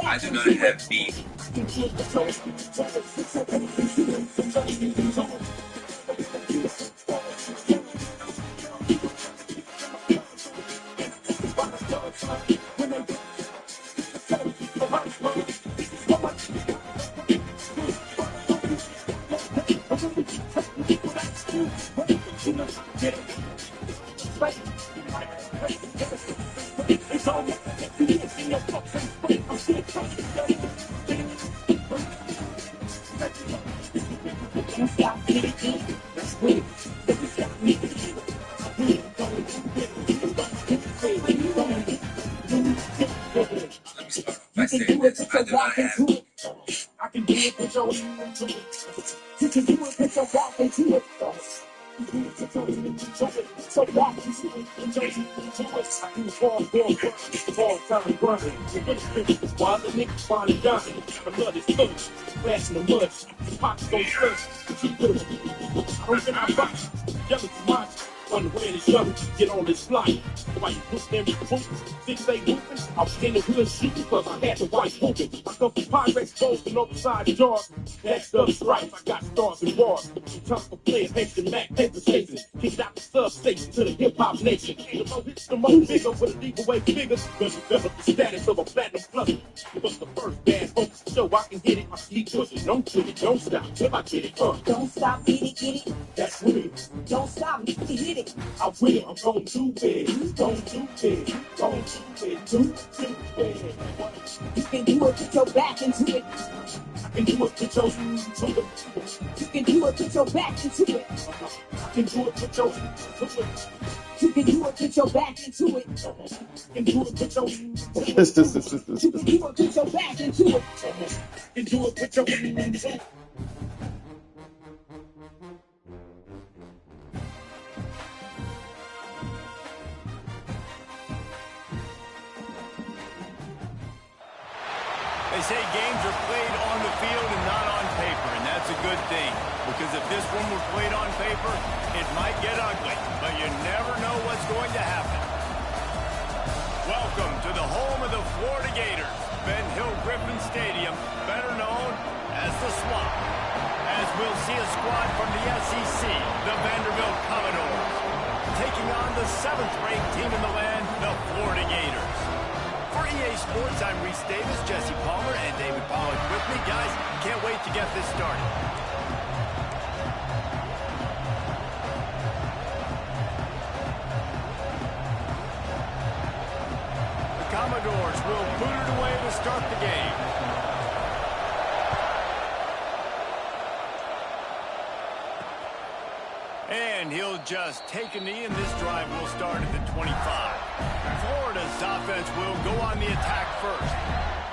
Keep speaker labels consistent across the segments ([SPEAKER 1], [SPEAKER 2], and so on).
[SPEAKER 1] I do not have beef. By saying this, I do not have beef.
[SPEAKER 2] I can do it with your you can do it with your back into it. So back into it, enjoy it. I do fall time running. While the niggas find it done, I love this hood. Splash in the mud, the pops go first. I don't get my box, jealous of mine. On the way to the shuttle, get on this flight. Why you push them boots? 6 8 whooping. I was in the hood shooting because I had the white whooping. I come from Pyrex gold and oversized jaws. Next up stripes, I got stars and bars. Time for playing Haitian Mac, paper chasing. Kicked out the substation to the hip hop nation. The more hits, the more bigger with a leap away figures. Cause develop the status of a platinum plus. It was the first bad host show I can hit it. I keep pushing, don't quit it, don't stop till I get it.
[SPEAKER 3] Don't stop, get it.
[SPEAKER 2] That's real.
[SPEAKER 3] Don't stop, hit it.
[SPEAKER 2] I will, I'm going too big, going too big, going too big, too big.
[SPEAKER 3] You can do it, put your back into it.
[SPEAKER 2] I can do it, put your
[SPEAKER 3] You can do it, put your back into it.
[SPEAKER 2] I can do it, put your
[SPEAKER 3] You can do it, put your back into it.
[SPEAKER 2] I can do it, put your
[SPEAKER 3] You can do it, put your back into it.
[SPEAKER 2] I can do it, put your
[SPEAKER 4] They say games are played on the field and not on paper, and that's a good thing. Because if this one were played on paper, it might get ugly, but you never know what's going to happen. Welcome to the home of the Florida Gators, Ben Hill Griffin Stadium, better known as the Swamp. As we'll see a squad from the SEC, the Vanderbilt Commodores, taking on the 7th-ranked team in the land, the Florida Gators. For EA Sports, I'm Reese Davis, Jesse Palmer, and David Pollack with me. Guys, can't wait to get this started. The Commodores will boot it away to start the game. And he'll just take a knee, and this drive will start at the 25. Florida's offense will go on the attack first.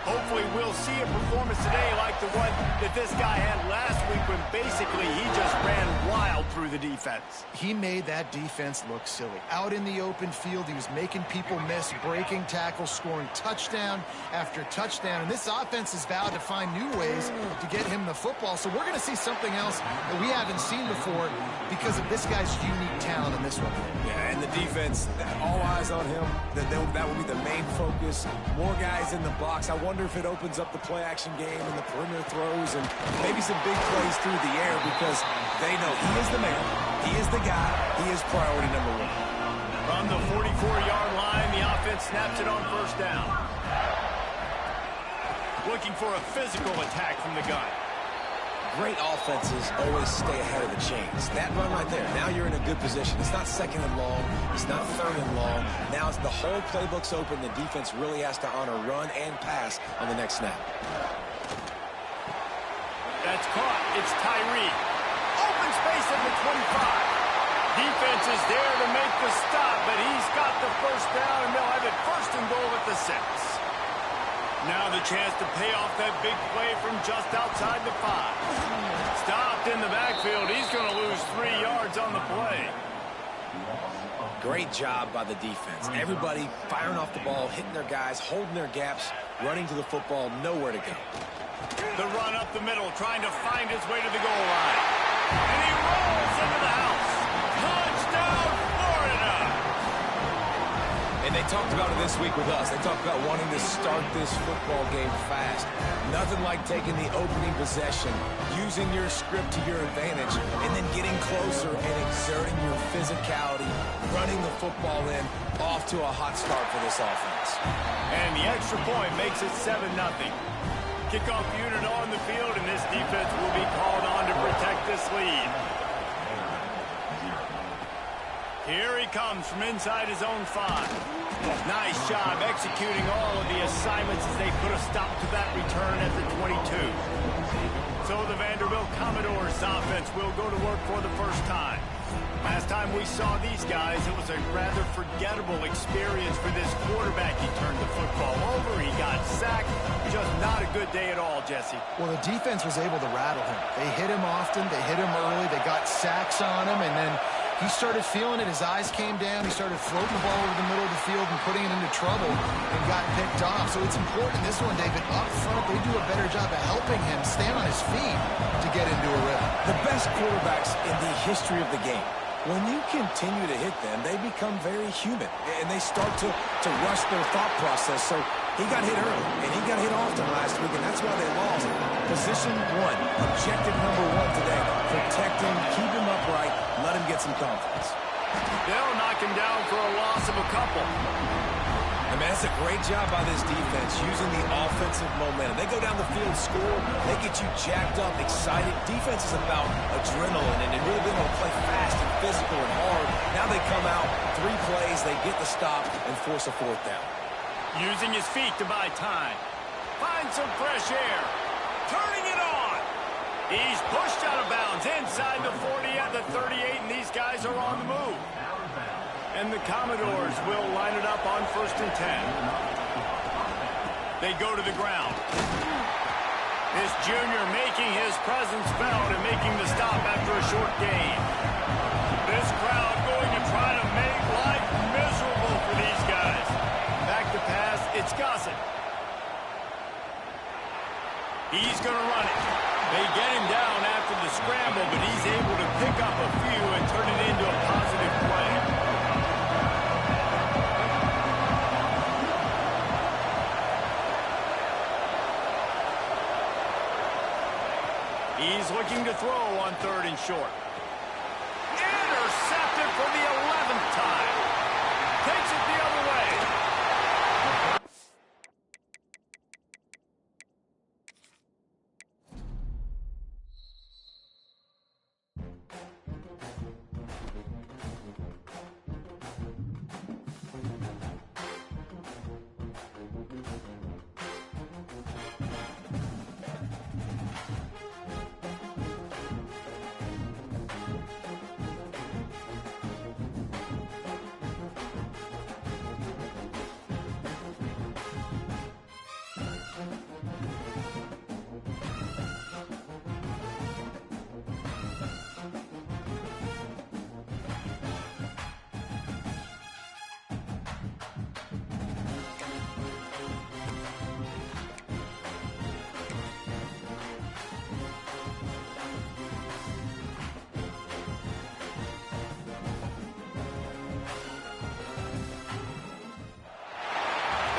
[SPEAKER 4] Hopefully we'll see a performance today like the one that this guy had last week when basically he just ran wild through the defense.
[SPEAKER 5] He made that defense look silly. Out in the open field, he was making people miss, breaking tackles, scoring touchdown after touchdown. And this offense has vowed to find new ways to get him the football. So we're going to see something else that we haven't seen before because of this guy's unique talent in this one.
[SPEAKER 6] Yeah, and the defense, all eyes on him. That will be the main focus. More guys in the box. I wonder if it opens up the play-action game and the perimeter throws and maybe some big plays through the air because they know he is the man, he is the guy, he is priority number one.
[SPEAKER 4] From the 44-yard line, the offense snaps it on first down. looking for a physical attack from the gun.
[SPEAKER 6] Great offenses always stay ahead of the chains. That run right there, now you're in a good position. It's not second and long. It's not third and long. Now it's the whole playbook's open. The defense really has to honor run and pass on the next snap.
[SPEAKER 4] That's caught. It's Tyree. Open space at the 25. Defense is there to make the stop, but he's got the first down, and they'll have it first and goal at the 6. Now the chance to pay off that big play from just outside the 5. Stopped in the backfield. He's going to lose 3 yards on the play.
[SPEAKER 6] Great job by the defense. Everybody firing off the ball, hitting their guys, holding their gaps, running to the football, nowhere to go.
[SPEAKER 4] The run up the middle, trying to find his way to the goal line. And he rolls into the house. Touchdown, Florida!
[SPEAKER 6] And they talked about it this week with us. They talked about wanting to start this football game fast. Nothing like taking the opening possession, using your script to your advantage, and then getting closer and exerting your physicality, running the football in, off to a hot start for this offense.
[SPEAKER 4] And the extra point makes it 7-0. Kickoff unit on the field, and this defense will be called on to protect this lead. Here he comes from inside his own 5. Nice job executing all of the assignments as they put a stop to that return at the 22. So the Vanderbilt Commodores offense will go to work for the first time. Last time we saw these guys, it was a rather forgettable experience for this quarterback. He turned the football over, he got sacked. Just not a good day at all, Jesse.
[SPEAKER 5] Well, the defense was able to rattle him. They hit him often, they hit him early, they got sacks on him, and then he started feeling it. His eyes came down. He started floating the ball over the middle of the field and putting it into trouble and got picked off. So it's important this one, David, up front, they do a better job of helping him stay on his feet to get into a rhythm.
[SPEAKER 6] The best quarterbacks in the history of the game, when you continue to hit them, they become very human, and they start to rush their thought process. So he got hit early, and he got hit often last week, and that's why they lost. Position 1, objective number 1 today, protect him, keep him upright, let him get some confidence.
[SPEAKER 4] They'll knock him down for a loss of a couple.
[SPEAKER 6] I mean, that's a great job by this defense, using the offensive momentum. They go down the field, score, they get you jacked up, excited. Defense is about adrenaline, and really being able to play fast and physical and hard. Now they come out, 3 plays, they get the stop and force a 4th down.
[SPEAKER 4] Using his feet to buy time. Find some fresh air. Turning it on. He's pushed out of bounds inside the 40 at the 38, and these guys are on the move. And the Commodores will line it up on 1st and 10. They go to the ground. This junior making his presence felt and making the stop after a short gain. This crowd going to try to make life miserable for these guys. Back to pass, it's Gossett. He's going to run it. They get him down after the scramble, but he's able to pick up a few and turn it into a positive play. He's looking to throw on 3rd and short. Intercepted for the 11th time. Takes it the other way.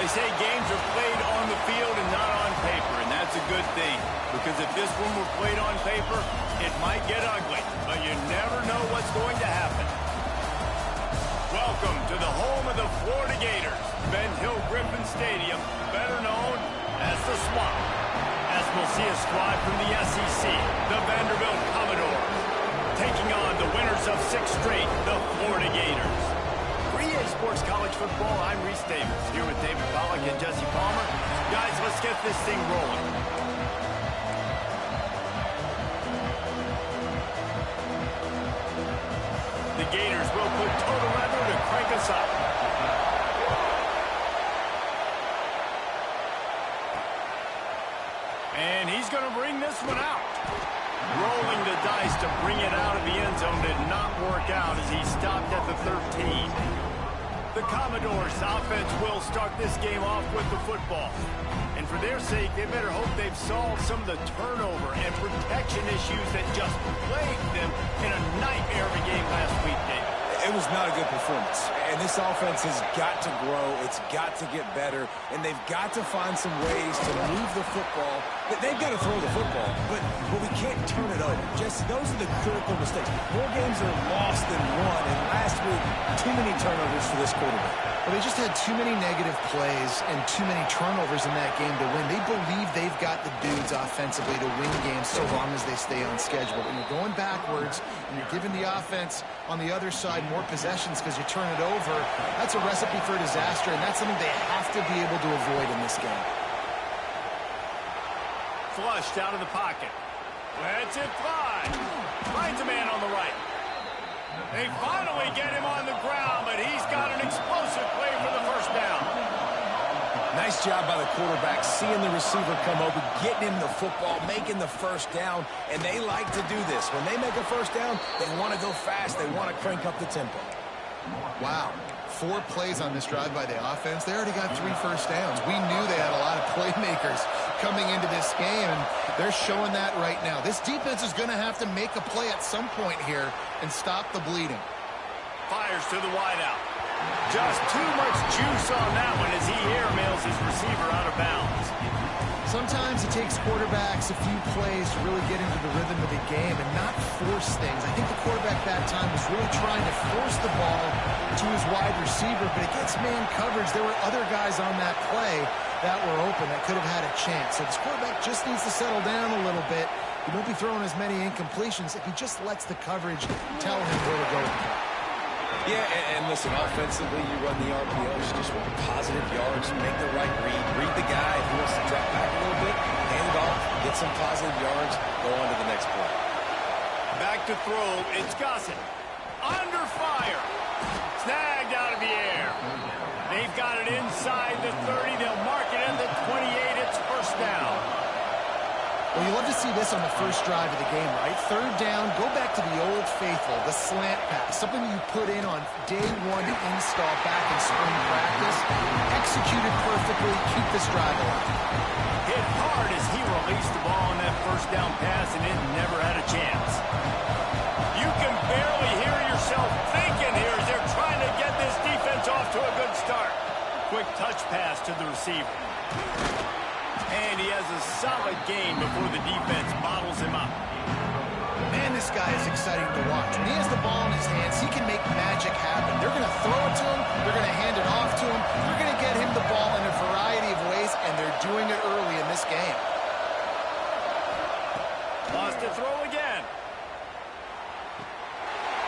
[SPEAKER 4] They say games are played on the field and not on paper, and that's a good thing. Because if this one were played on paper, it might get ugly, but you never know what's going to happen. Welcome to the home of the Florida Gators, Ben Hill Griffin Stadium, better known as the swap. As we'll see a squad from the SEC, the Vanderbilt Commodores, taking on the winners of 6 straight, the Florida Gators. For EA Sports College Football, I'm Reese Davis, here with David Pollack and Jesse Palmer. Guys, let's get this thing rolling. The Gators will put total leather to crank us up. And he's going to bring this one out. Rolling the dice to bring it out of the end zone did not work out as he stopped at the 13. The Commodores offense will start this game off with the football. And for their sake, they better hope they've solved some of the turnover and protection issues that just plagued them in a nightmare of a game last week, Dave.
[SPEAKER 6] It was not a good performance, and this offense has got to grow. It's got to get better, and they've got to find some ways to move the football. They've got to throw the football, but we can't turn it over. Just those are the critical mistakes. More games are lost than won, and last week, too many turnovers for this quarterback.
[SPEAKER 5] Well, they just had too many negative plays and too many turnovers in that game to win. They believe they've got the dudes offensively to win games so long as they stay on schedule. But when you're going backwards and you're giving the offense on the other side more possessions because you turn it over, that's a recipe for disaster, and that's something they have to be able to avoid in this game.
[SPEAKER 4] Flushed out of the pocket. Lets it fly. Finds a man on the right. They finally get him on the ground, but he's got an explosive play for the first down.
[SPEAKER 6] Nice job by the quarterback, seeing the receiver come over, getting him the football, making the first down, and they like to do this. When they make a first down, they want to go fast. They want to crank up the tempo.
[SPEAKER 5] Wow. 4 plays on this drive by the offense. They already got 3 first downs. We knew they had a lot of playmakers coming into this game, and they're showing that right now. This defense is going to have to make a play at some point here and stop the bleeding.
[SPEAKER 4] Fires to the wideout. Just too much juice on that one as he airmails his receiver out of bounds.
[SPEAKER 5] Sometimes it takes quarterbacks a few plays to really get into the rhythm of the game and not force things. I think the quarterback that time was really trying to force the ball to his wide receiver, but against man coverage, there were other guys on that play that were open that could have had a chance. So this quarterback just needs to settle down a little bit. He won't be throwing as many incompletions if he just lets the coverage tell him where to go.
[SPEAKER 6] Yeah, and listen, offensively, you run the RPOs, you just want positive yards, make the right read the guy. If he wants to drop back a little bit, hand it off, get some positive yards, go on to the next play.
[SPEAKER 4] Back to throw, it's Gossett. Under fire. Snagged out of the air. They've got it inside the 30. They'll mark it at the 28. It's first down.
[SPEAKER 5] Well, you love to see this on the first drive of the game, right? 3rd down, go back to the old faithful, the slant pass, something you put in on day 1 install back in spring practice. Executed perfectly, keep this drive alive.
[SPEAKER 4] Hit hard as he released the ball on that first down pass, and it never had a chance. You can barely hear yourself thinking here as they're trying to get this defense off to a good start. Quick touch pass to the receiver. And he has a solid gain before the defense bottles him up.
[SPEAKER 5] Man, this guy is exciting to watch. When he has the ball in his hands, he can make magic happen. They're going to throw it to him. They're going to hand it off to him. They're going to get him the ball in a variety of ways, and they're doing it early in this game.
[SPEAKER 4] Lost to throw again.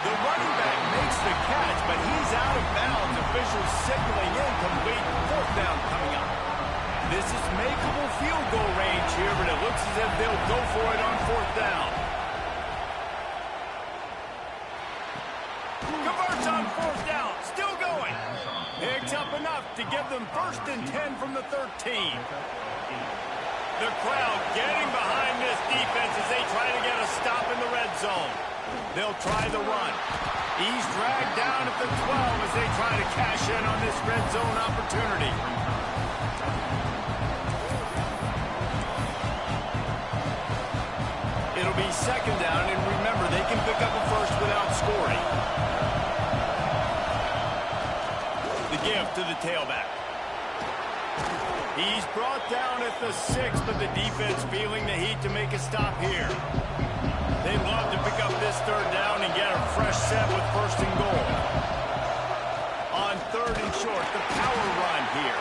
[SPEAKER 4] The running back makes the catch, but he's out of bounds. Officials signaling incomplete. 4th down coming up. This is makeable field goal range here, but it looks as if they'll go for it on 4th down. Converts on 4th down. Still going. Picks up enough to give them 1st and 10 from the 13. The crowd getting behind this defense as they try to get a stop in the red zone. They'll try the run. He's dragged down at the 12 as they try to cash in on this red zone opportunity. It'll be 2nd down, and remember, they can pick up a first without scoring. The give to the tailback. He's brought down at the 6, but the defense feeling the heat to make a stop here. They'd love to pick up this 3rd down and get a fresh set with 1st and goal. On 3rd and short, the power run here.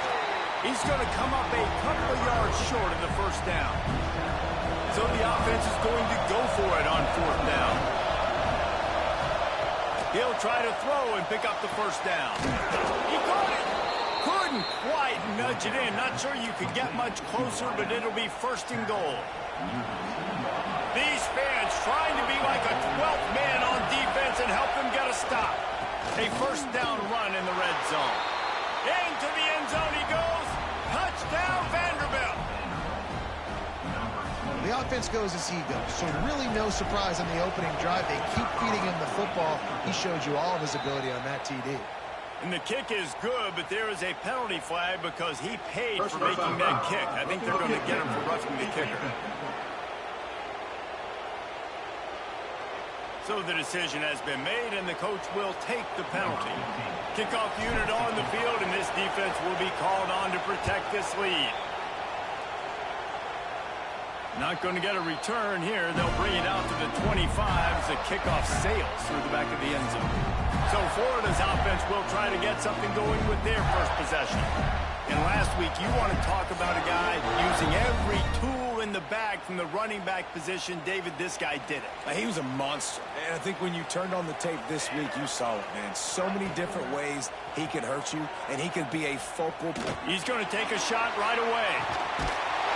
[SPEAKER 4] He's going to come up a couple of yards short of the first down. So the offense is going to go for it on fourth down. He'll try to throw and pick up the first down. He caught it. Couldn't quite nudge it in. Not sure you could get much closer, but it'll be first and goal. These fans trying to be like a 12th man on defense and help them get a stop. A first down run in the red zone. Into the end zone he goes. Touchdown, Vanderbilt.
[SPEAKER 5] The offense goes as he goes, so really no surprise on the opening drive. They keep feeding him the football. He showed you all of his ability on that TD.
[SPEAKER 4] And the kick is good, but there is a penalty flag because he paid for making that kick. I think they're going to get him for roughing the kicker. So the decision has been made, and the coach will take the penalty. Kickoff unit on the field, and this defense will be called on to protect this lead. Not going to get a return here. They'll bring it out to the 25 as the kickoff sails through the back of the end zone. So Florida's offense will try to get something going with their first possession. And last week, you want to talk about a guy using every tool in the bag from the running back position. David, this guy did it.
[SPEAKER 6] He was a monster. And I think when you turned on the tape this week, you saw it, man. So many different ways he could hurt you, and he could be a focal point.
[SPEAKER 4] He's going to take a shot right away.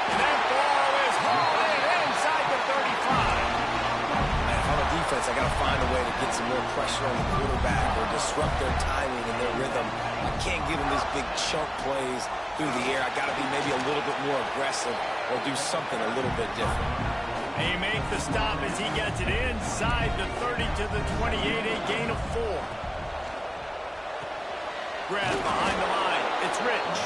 [SPEAKER 4] And that ball is hauled in inside the 35.
[SPEAKER 6] Man, if I'm a defense, I got to find a way to get some more pressure on the quarterback or disrupt their timing and their rhythm. I can't give them these big chunk plays through the air. I got to be maybe a little bit more aggressive or do something a little bit different.
[SPEAKER 4] They make the stop as he gets it inside the 30 to the 28, a gain of 4. Grab behind the line. It's Rich.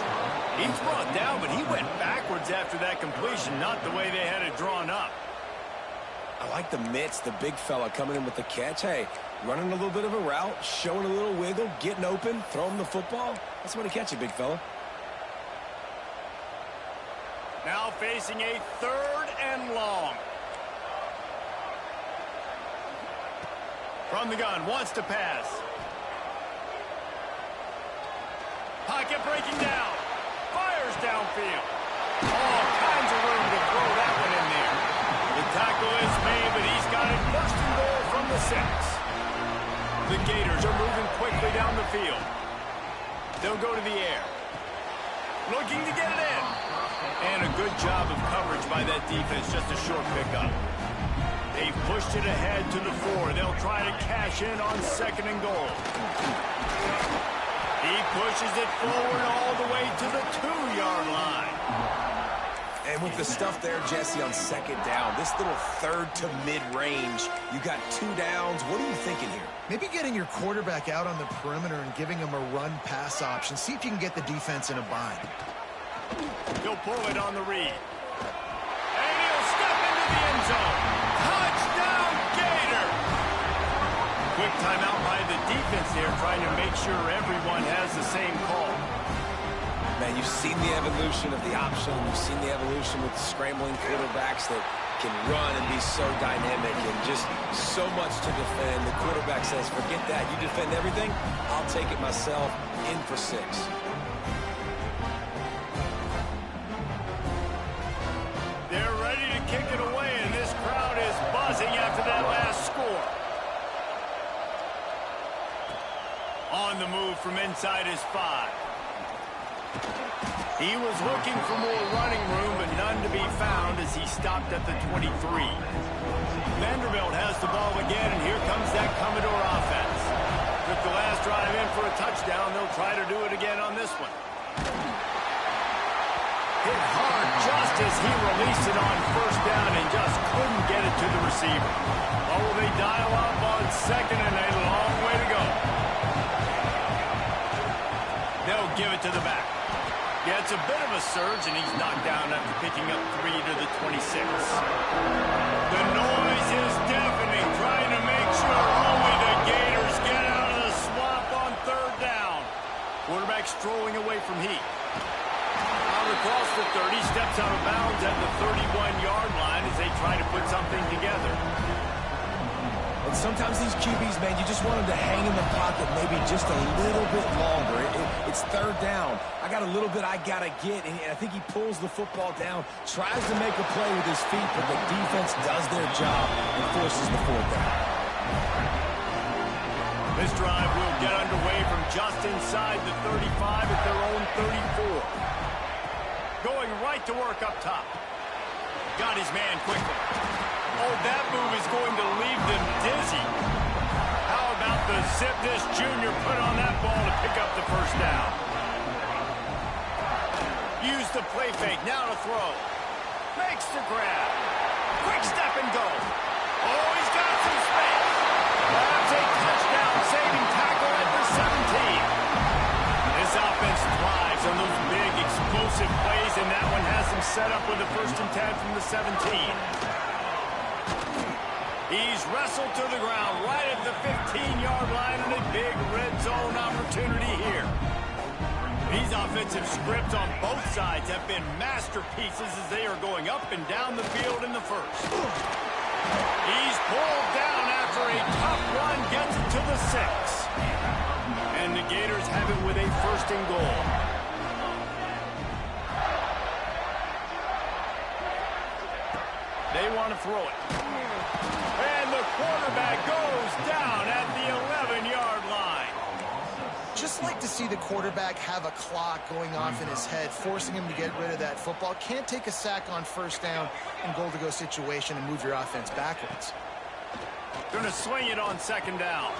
[SPEAKER 4] He's brought down, but he went backwards after that completion, not the way they had it drawn up.
[SPEAKER 6] I like the mitts, the big fella coming in with the catch. Hey, running a little bit of a route, showing a little wiggle, getting open, throwing the football. That's when he catch it, big fella.
[SPEAKER 4] Now facing a 3rd and long. From the gun, wants to pass. Pocket breaking down. Fires downfield. All kinds of room to throw that one in there. The tackle is made, but he's got it first and goal from the 6. The Gators are moving quickly down the field. They'll go to the air. Looking to get it in. And a good job of coverage by that defense, just a short pickup. They've pushed it ahead to the 4. They'll try to cash in on 2nd and goal. He pushes it forward all the way to the 2-yard line.
[SPEAKER 6] And with the stuff there, Jesse, on 2nd down, this little 3rd to mid-range, you got 2 downs. What are you thinking here?
[SPEAKER 5] Maybe getting your quarterback out on the perimeter and giving him a run-pass option. See if you can get the defense in a bind.
[SPEAKER 4] He'll pull it on the read. And he'll step into the end zone. Touchdown, Gator! Quick timeout by the defense there, trying to make sure everyone has the same call.
[SPEAKER 6] Man, you've seen the evolution of the option. You've seen the evolution with the scrambling quarterbacks that can run and be so dynamic and just so much to defend. The quarterback says, forget that. You defend everything, I'll take it myself. In for 6.
[SPEAKER 4] They're ready to kick it away, and this crowd is buzzing after that last score. On the move from inside his 5. He was looking for more running room, but none to be found as he stopped at the 23. Vanderbilt has the ball again, and here comes that Commodore offense. Took the last drive in for a touchdown. They'll try to do it again on this one. Hit hard just as he released it on 1st down and just couldn't get it to the receiver. Oh, will they dial up on 2nd and a long way to go. They'll give it to the back. Yeah, it's a bit of a surge, and he's knocked down after picking up 3 to the 26. The noise is deafening, trying to make sure only the Gators get out of the swamp on 3rd down. Quarterback strolling away from heat. Out across the 30, steps out of bounds at the 31-yard line as they try to put something together.
[SPEAKER 6] Well, And sometimes these QBs, man, you just want them to hang in the pocket maybe just a little bit longer. It's third down. I got a little bit I got to get, and I think he pulls the football down, tries to make a play with his feet, but the defense does their job and forces the fourth down.
[SPEAKER 4] This drive will get underway from just inside the 35 at their own 34. Going right to work up top. Got his man quickly. Oh, that move is going to leave them dizzy. How about the zip this junior put on that ball to pick up the first down? Use the play fake, now to throw. Makes the grab. Quick step and go. Oh, he's got some space. That's a touchdown, saving tackle at the 17. This offense thrives on those big, explosive plays, and that one has them set up with a 1st and 10 from the 17. He's wrestled to the ground right at the 15-yard line, and a big red zone opportunity here. These offensive scripts on both sides have been masterpieces as they are going up and down the field in the first. He's pulled down after a tough run, gets it to the 6. And the Gators have it with a 1st and goal. They want to throw it. And the quarterback goes down at the 11-yard line.
[SPEAKER 5] Just like to see the quarterback have a clock going off in his head, forcing him to get rid of that football. Can't take a sack on 1st down and goal-to-go situation and move your offense backwards.
[SPEAKER 4] Going to swing it on 2nd down.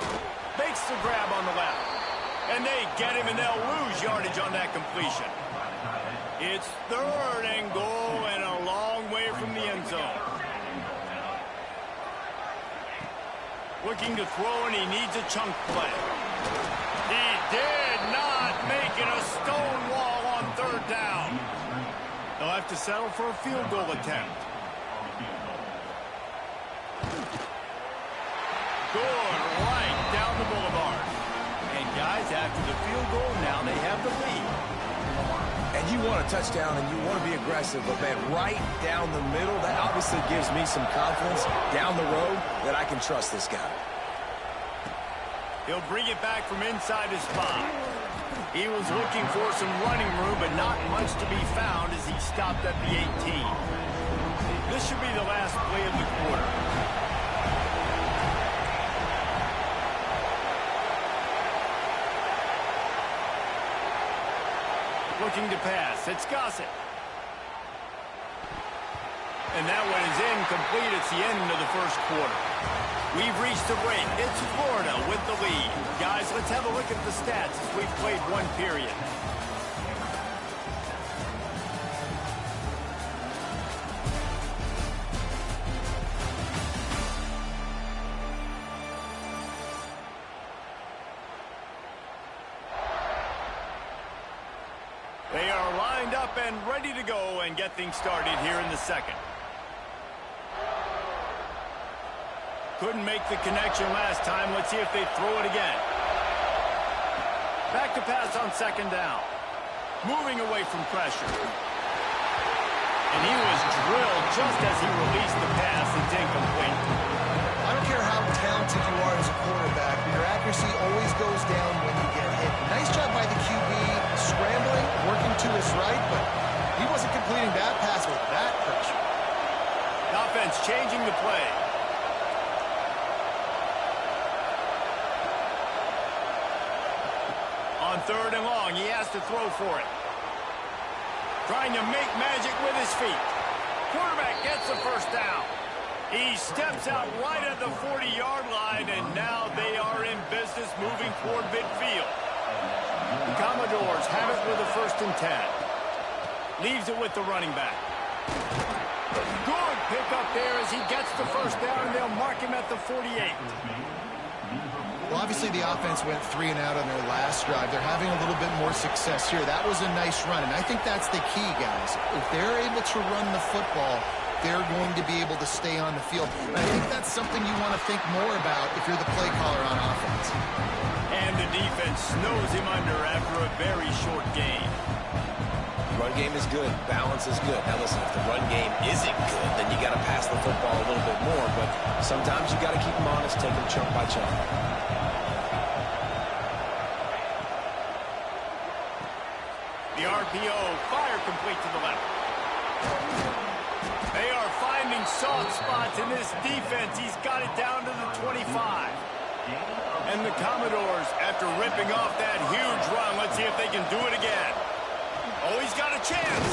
[SPEAKER 4] Makes the grab on the left. And they get him, and they'll lose yardage on that completion. It's 3rd and goal and a long way from the end zone. Looking to throw, and he needs a chunk play. He did not make it a stone wall on 3rd down. They'll have to settle for a field goal attempt. Good right down the boulevard. And guys, after the field goal, now they have the lead.
[SPEAKER 6] And you want a touchdown and you want to be aggressive, but man, right down the middle, that obviously gives me some confidence down the road that I can trust this guy.
[SPEAKER 4] He'll bring it back from inside his 5. He was looking for some running room, but not much to be found as he stopped at the 18. This should be the last play of the quarter. Looking to pass. It's Gossett. And that one is incomplete. It's the end of the first quarter. We've reached the break. It's Florida with the lead. Guys, let's have a look at the stats as we've played one period. They are lined up and ready to go and get things started here in the second. Couldn't make the connection last time. Let's see if they throw it again. Back to pass on 2nd down. Moving away from pressure. And he was drilled just as he released the pass. It's incomplete.
[SPEAKER 5] I don't care how talented you are as a quarterback, but your accuracy always goes down when you get hit. Nice job by the QB, scrambling, working to his right, but he wasn't completing that pass with that pressure.
[SPEAKER 4] The offense changing the play. On 3rd and long, he has to throw for it. Trying to make magic with his feet. Quarterback gets the 1st down. He steps out right at the 40-yard line, and now they are in business moving toward midfield. The Commodores have it with a 1st and 10. Leaves it with the running back. Good pickup there as he gets the 1st down, and they'll mark him at the 48.
[SPEAKER 5] Well, obviously the offense went 3 and out on their last drive. They're having a little bit more success here. That was a nice run, and I think that's the key, guys. If they're able to run the football, they're going to be able to stay on the field. And I think that's something you want to think more about if you're the play caller on offense.
[SPEAKER 4] And the defense snows him under after a very short game.
[SPEAKER 6] Run game is good. Balance is good. Now listen, if the run game isn't good, then you got to pass the football a little bit more, but sometimes you got to keep them honest, take them chunk by chunk.
[SPEAKER 4] The RPO, fire complete to the left. They are finding soft spots in this defense. He's got it down to the 25. And the Commodores, after ripping off that huge run, let's see if they can do it again. Oh, he's got a chance.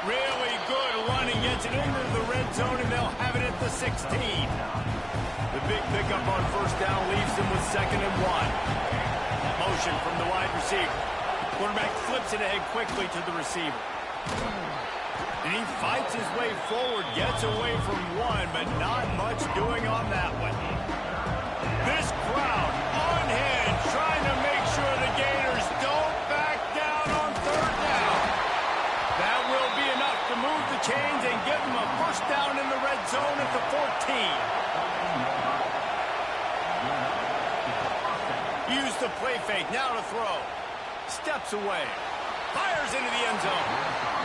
[SPEAKER 4] Really good running, gets it into the red zone, and they'll have it at the 16. The big pickup on first down leaves them with 2nd and 1. Motion from the wide receiver. Quarterback flips it ahead quickly to the receiver. And he fights his way forward, gets away from one, but not much doing on that one. This crowd unhinged, trying to make sure the Gators don't back down on 3rd down. That will be enough to move the chains and give them a first down in the red zone at the 14. Use the play fake, now to throw. Steps away. Fires into the end zone.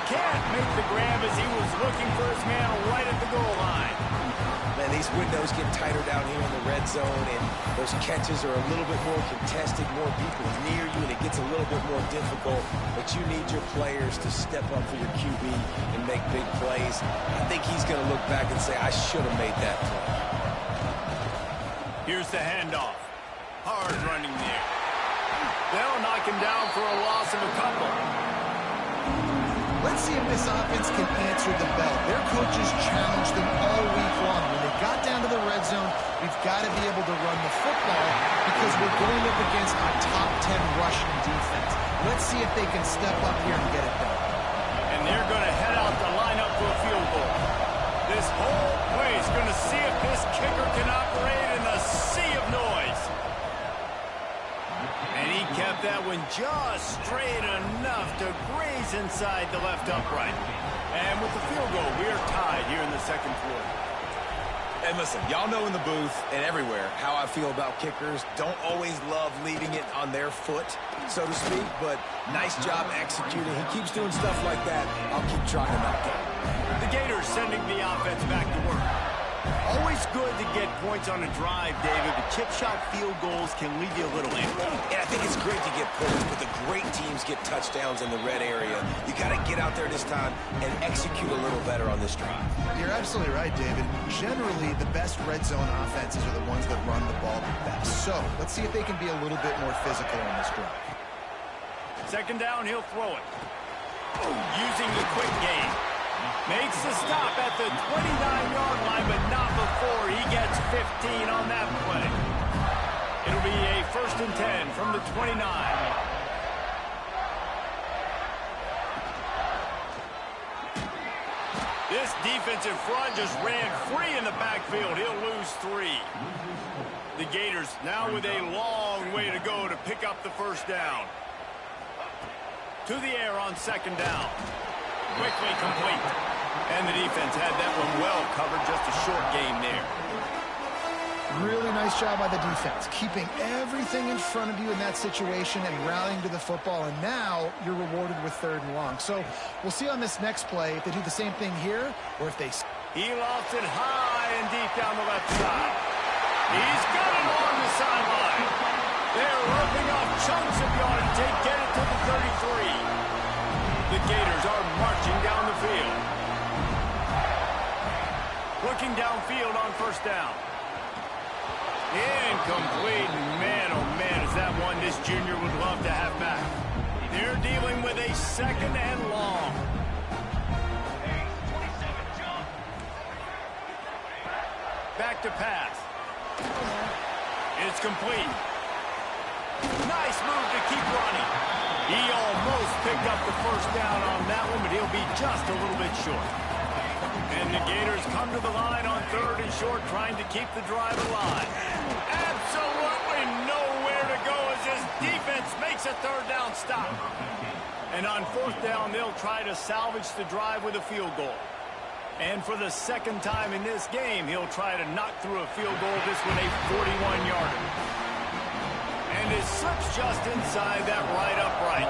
[SPEAKER 4] Can't make the grab as he was looking for his man right at the goal line.
[SPEAKER 6] Man, these windows get tighter down here in the red zone, and those catches are a little bit more contested, more people near you, and it gets a little bit more difficult. But you need your players to step up for your QB and make big plays. I think he's going to look back and say, I should have made that play.
[SPEAKER 4] Here's the handoff. Hard running there. They'll knock him down for a loss of a couple.
[SPEAKER 5] Let's see if this offense can answer the bell. Their coaches challenged them all week long. When they got down to the red zone, we've got to be able to run the football because we're going up against a top 10 rushing defense. Let's see if they can step up here and get it done.
[SPEAKER 4] And they're going to head out to line up for a field goal. This whole place going to see if this kicker can operate in the sea of noise. And he kept that one just straight enough to graze inside the left upright. And with the field goal, we are tied here in the 2nd quarter.
[SPEAKER 6] And listen, y'all know in the booth and everywhere how I feel about kickers. Don't always love leaving it on their foot, so to speak, but nice job executing. He keeps doing stuff like that. I'll keep trying to knock it.
[SPEAKER 4] The Gators sending the offense back to work. Always good to get points on a drive, David, but chip shot field goals can leave you a little empty.
[SPEAKER 6] And I think it's great to get points, but the great teams get touchdowns in the red area. You got to get out there this time and execute a little better on this drive.
[SPEAKER 5] You're absolutely right, David. Generally, the best red zone offenses are the ones that run the ball the best. So let's see if they can be a little bit more physical on this drive.
[SPEAKER 4] 2nd down, he'll throw it. Using the quick game. Makes the stop at the 29-yard line, but not before he gets 15 on that play. It'll be a 1st and 10 from the 29. This defensive front just ran free in the backfield. He'll lose 3. The Gators now with a long way to go to pick up the first down. To the air on 2nd down. Quickly complete. And the defense had that one well covered, just a short game there.
[SPEAKER 5] Really nice job by the defense, keeping everything in front of you in that situation and rallying to the football, and now you're rewarded with 3rd and long. So we'll see on this next play if they do the same thing here or if they...
[SPEAKER 4] He lofts it high and deep down the left side. He's got it along the sideline. They're ripping off chunks of yardage to get it to the 33. The Gators are marching down the field. Looking downfield on 1st down. Incomplete. Man, oh man, is that one this junior would love to have back. They're dealing with a 2nd and long. Back to pass. It's complete. Nice move to keep running. He almost picked up the first down on that one, but he'll be just a little bit short. And the Gators come to the line on 3rd and short, trying to keep the drive alive. Absolutely nowhere to go as this defense makes a 3rd down stop. And on 4th down, they'll try to salvage the drive with a field goal. And for the 2nd time in this game, he'll try to knock through a field goal, this one a 41-yarder. And it slips just inside that right upright.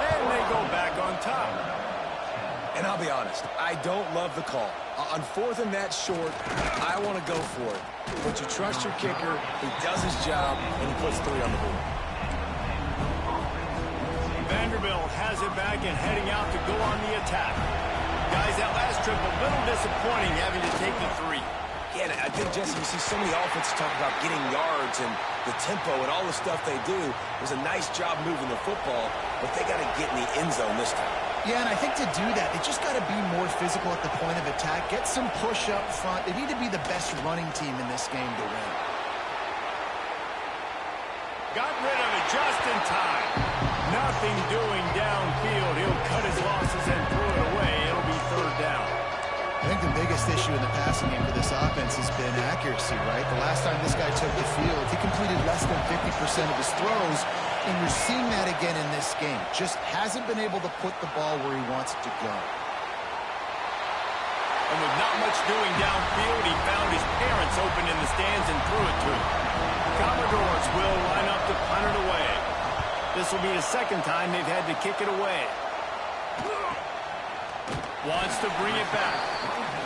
[SPEAKER 4] And they go back on top.
[SPEAKER 6] And I'll be honest, I don't love the call. On 4th and that short, I want to go for it. But you trust your kicker, he does his job, and he puts 3 on the board.
[SPEAKER 4] Vanderbilt has it back and heading out to go on the attack. Guys, that last trip a little disappointing having to take the 3.
[SPEAKER 6] Yeah, I think, Jesse, you see so many offenses talk about getting yards and the tempo and all the stuff they do. It was a nice job moving the football, but they got to get in the end zone this time.
[SPEAKER 5] Yeah, and I think to do that, they just got to be more physical at the point of attack, get some push up front. They need to be the best running team in this game to win.
[SPEAKER 4] Got rid of it just in time. Nothing doing downfield. He'll cut his losses and throw it away. It'll be 3rd down.
[SPEAKER 5] I think the biggest issue in the passing game for this offense has been accuracy, right? The last time this guy took the field, he completed less than 50% of his throws, and you're seeing that again in this game. Just hasn't been able to put the ball where he wants it to go.
[SPEAKER 4] And with not much doing downfield, he found his parents open in the stands and threw it to him. Commodores will line up to punt it away. This will be the 2nd time they've had to kick it away. Wants to bring it back.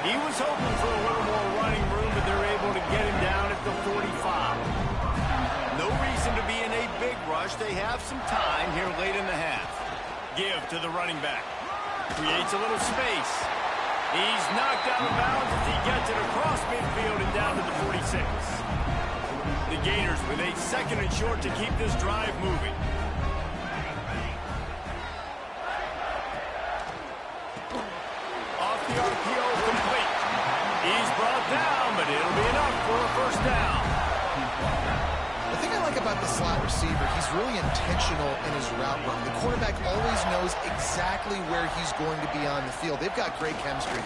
[SPEAKER 4] He was hoping for a little more running room, but they're able to get him down at the 45. No reason to be in a big rush. They have some time here late in the half. Give to the running back. Creates a little space. He's knocked out of bounds as he gets it across midfield and down to the 46. The Gators with a 2nd and short to keep this drive moving. Off the RPO, complete. He's brought down, but it'll be enough for a 1st down.
[SPEAKER 5] The thing I like about the slot receiver, he's really intentional in his route run. The quarterback always knows exactly where he's going to be on the field. They've got great chemistry.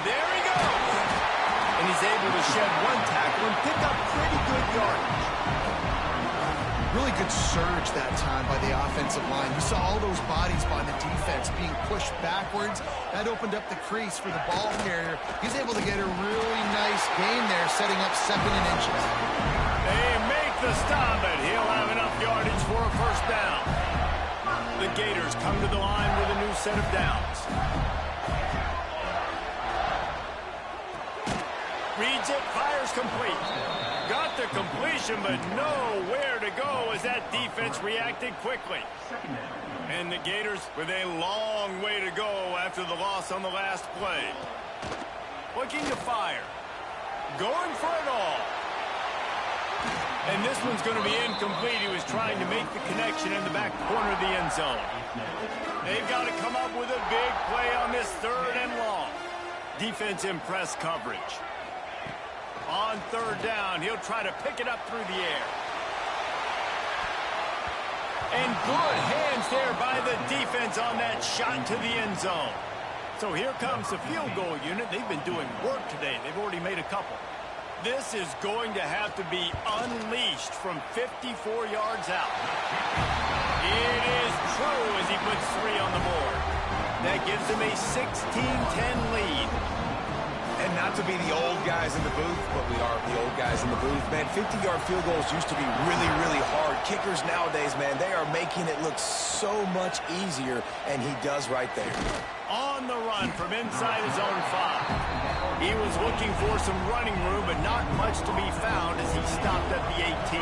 [SPEAKER 4] There he goes. And he's able to shed 1 tackle and pick up pretty good yardage.
[SPEAKER 5] Really good surge that time by the offensive line. You saw all those bodies by the defense being pushed backwards. That opened up the crease for the ball carrier. He's able to get a really nice gain there, setting up 2nd and inches.
[SPEAKER 4] They make the stop, but he'll have enough yardage for a 1st down. The Gators come to the line with a new set of downs. Reads it, fires complete. Got the completion, but nowhere to go as that defense reacted quickly. And the Gators with a long way to go after the loss on the last play. Looking to fire. Going for it all. And this one's going to be incomplete. He was trying to make the connection in the back corner of the end zone. They've got to come up with a big play on this 3rd and long. Defense in press coverage. On 3rd down, he'll try to pick it up through the air. And good hands there by the defense on that shot to the end zone. So here comes the field goal unit. They've been doing work today. They've already made a couple. This is going to have to be unleashed from 54 yards out. It is true as he puts 3 on the board. That gives him a 16-10 lead.
[SPEAKER 6] And not to be the old guys in the booth, but we are the old guys in the booth. Man, 50-yard field goals used to be really, really hard. Kickers nowadays, man, they are making it look so much easier, and he does right there.
[SPEAKER 4] On the run from inside his own 5. He was looking for some running room, but not much to be found as he stopped at the 18.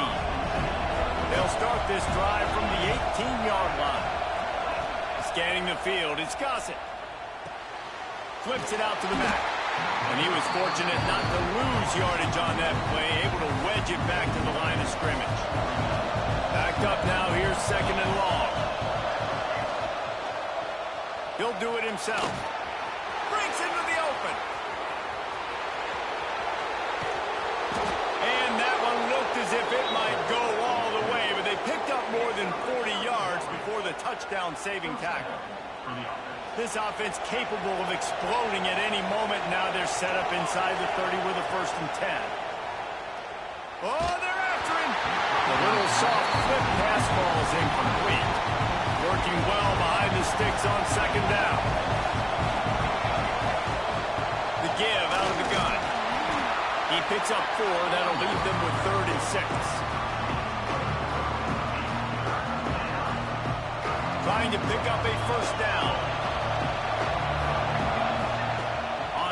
[SPEAKER 4] They'll start this drive from the 18-yard line. Scanning the field, it's Gossett. Flips it out to the back. And he was fortunate not to lose yardage on that play, able to wedge it back to the line of scrimmage. Backed up now, here's 2nd and long. He'll do it himself. Breaks into the open. And that one looked as if it might go all the way, but they picked up more than 40 yards before the touchdown-saving tackle. This offense capable of exploding at any moment. Now they're set up inside the 30 with a 1st and 10. Oh, they're after him. The little soft flip pass ball is incomplete. Working well behind the sticks on 2nd down. The give out of the gun. He picks up 4. That'll leave them with 3rd and 6. Trying to pick up a 1st down.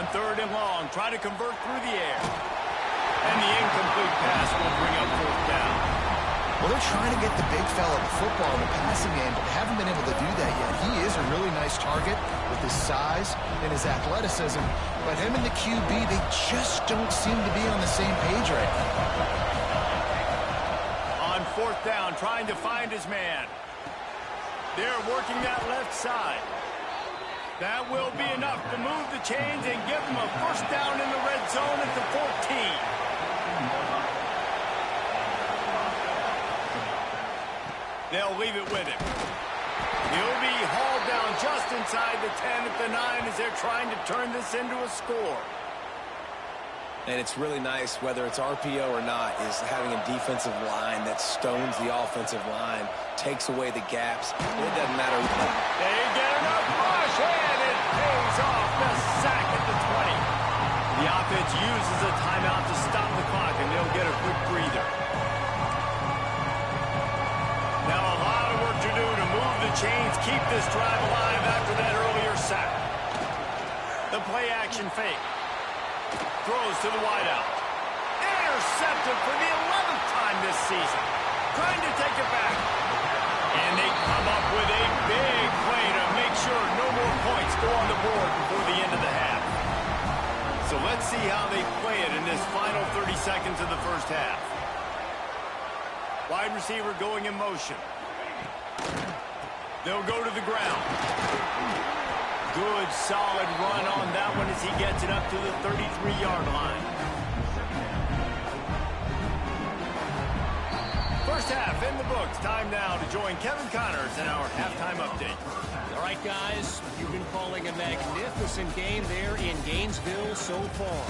[SPEAKER 4] On third and long. Try to convert through the air. And the incomplete pass will bring up fourth down.
[SPEAKER 5] Well, they're trying to get the big fella the football in the passing game, but they haven't been able to do that yet. He is a really nice target with his size and his athleticism, but him and the QB, they just don't seem to be on the same page right now.
[SPEAKER 4] On fourth down, trying to find his man. They're working that left side. That will be enough to move the chains and give them a first down in the red zone at the 14. They'll leave it with him. He'll be hauled down just inside the 10 at the 9 as they're trying to turn this into a score.
[SPEAKER 6] And it's really nice, whether it's RPO or not, is having a defensive line that stones the offensive line, takes away the gaps. It doesn't matter.
[SPEAKER 4] They get enough push, and it pays off the sack at the 20. The offense uses a timeout to stop the clock, and they'll get a quick breather. Now a lot of work to do to move the chains, keep this drive alive after that earlier sack. The play action fake. Throws to the wideout. Intercepted for the 11th time this season. Trying to take it back. And they come up with a big play to make sure no more points go on the board before the end of the half. So let's see how they play it in this final 30 seconds of the first half. Wide receiver going in motion. They'll go to the ground. Good, solid run on that one as he gets it up to the 33-yard line. First half in the books. Time now to join Kevin Connors in our halftime update.
[SPEAKER 2] All right, guys, you've been calling a magnificent game there in Gainesville so far.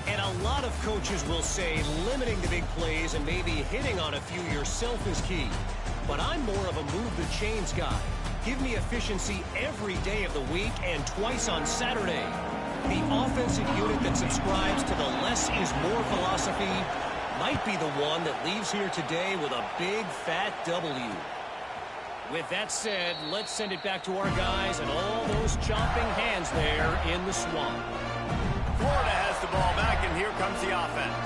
[SPEAKER 2] And a lot of coaches will say limiting the big plays and maybe hitting on a few yourself is key. But I'm more of a move the chains guy. Give me efficiency every day of the week and twice on Saturday. The offensive unit that subscribes to the less is more philosophy might be the one that leaves here today with a big fat W. With that said, let's send it back to our guys and all those chomping hands there in the swamp.
[SPEAKER 4] Florida has the ball back, and here comes the offense.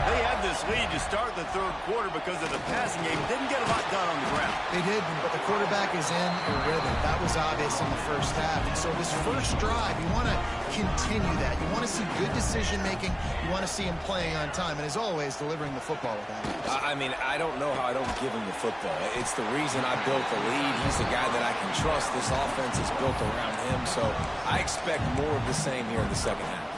[SPEAKER 4] They had this lead to start the third quarter because of the passing game. Didn't get a lot done on the ground.
[SPEAKER 5] They did, but the quarterback is in a rhythm. That was obvious in the first half. And so this first drive, you want to continue that. You want to see good decision-making. You want to see him playing on time. And as always, delivering the football with that.
[SPEAKER 6] I mean, I don't know how I don't give him the football. It's the reason I built the lead. He's the guy that I can trust. This offense is built around him. So I expect more of the same here in the second half.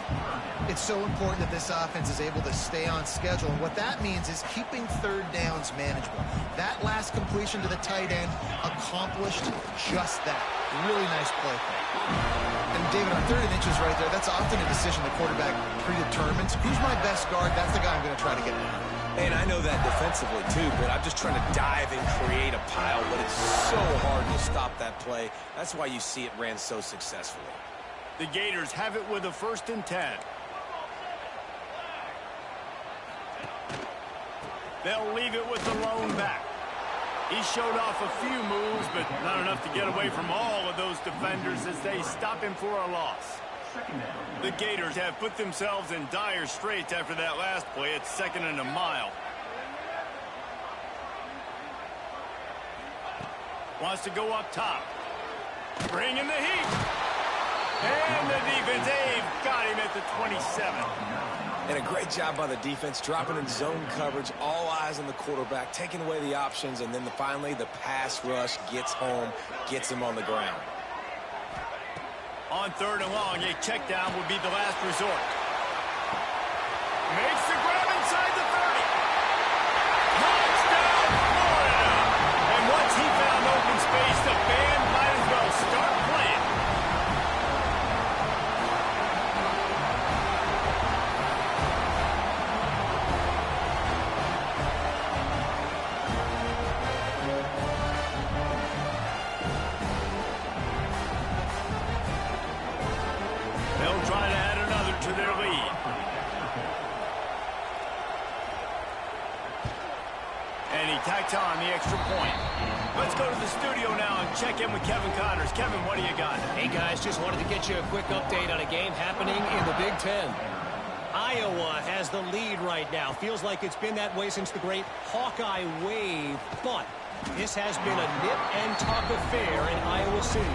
[SPEAKER 5] It's so important that this offense is able to stay on schedule. And what that means is keeping third downs manageable. That last completion to the tight end accomplished just that. Really nice play. And David, on 3rd and inches right there, that's often a decision the quarterback predetermines. Who's my best guard? That's the guy I'm going to try to get at.
[SPEAKER 6] And I know that defensively, too, but I'm just trying to dive and create a pile, but it's so hard to stop that play. That's why you see it ran so successfully.
[SPEAKER 4] The Gators have it with a 1st and 10. They'll leave it with the lone back. He showed off a few moves, but not enough to get away from all of those defenders as they stop him for a loss. The Gators have put themselves in dire straits after that last play. It's 2nd and a mile. Wants to go up top. Bring in the heat. And the defense, they've got him at the 27.
[SPEAKER 6] And a great job by the defense, dropping in zone coverage, all eyes on the quarterback, taking away the options, and then finally the pass rush gets home, gets him on the ground.
[SPEAKER 4] On 3rd and long, a check down would be the last resort. Makes the grab inside the 30. Touchdown, Florida! And once he found open space, the band might as well start playing. They'll try to add another to their lead. And he tacks on the extra point. Let's go to the studio now and check in with Kevin Connors. Kevin, what do you got?
[SPEAKER 7] Hey, guys, just wanted to get you a quick update on a game happening in the Big Ten. Iowa has the lead right now. Feels like it's been that way since the great Hawkeye wave. But this has been a nip and tuck affair in Iowa City.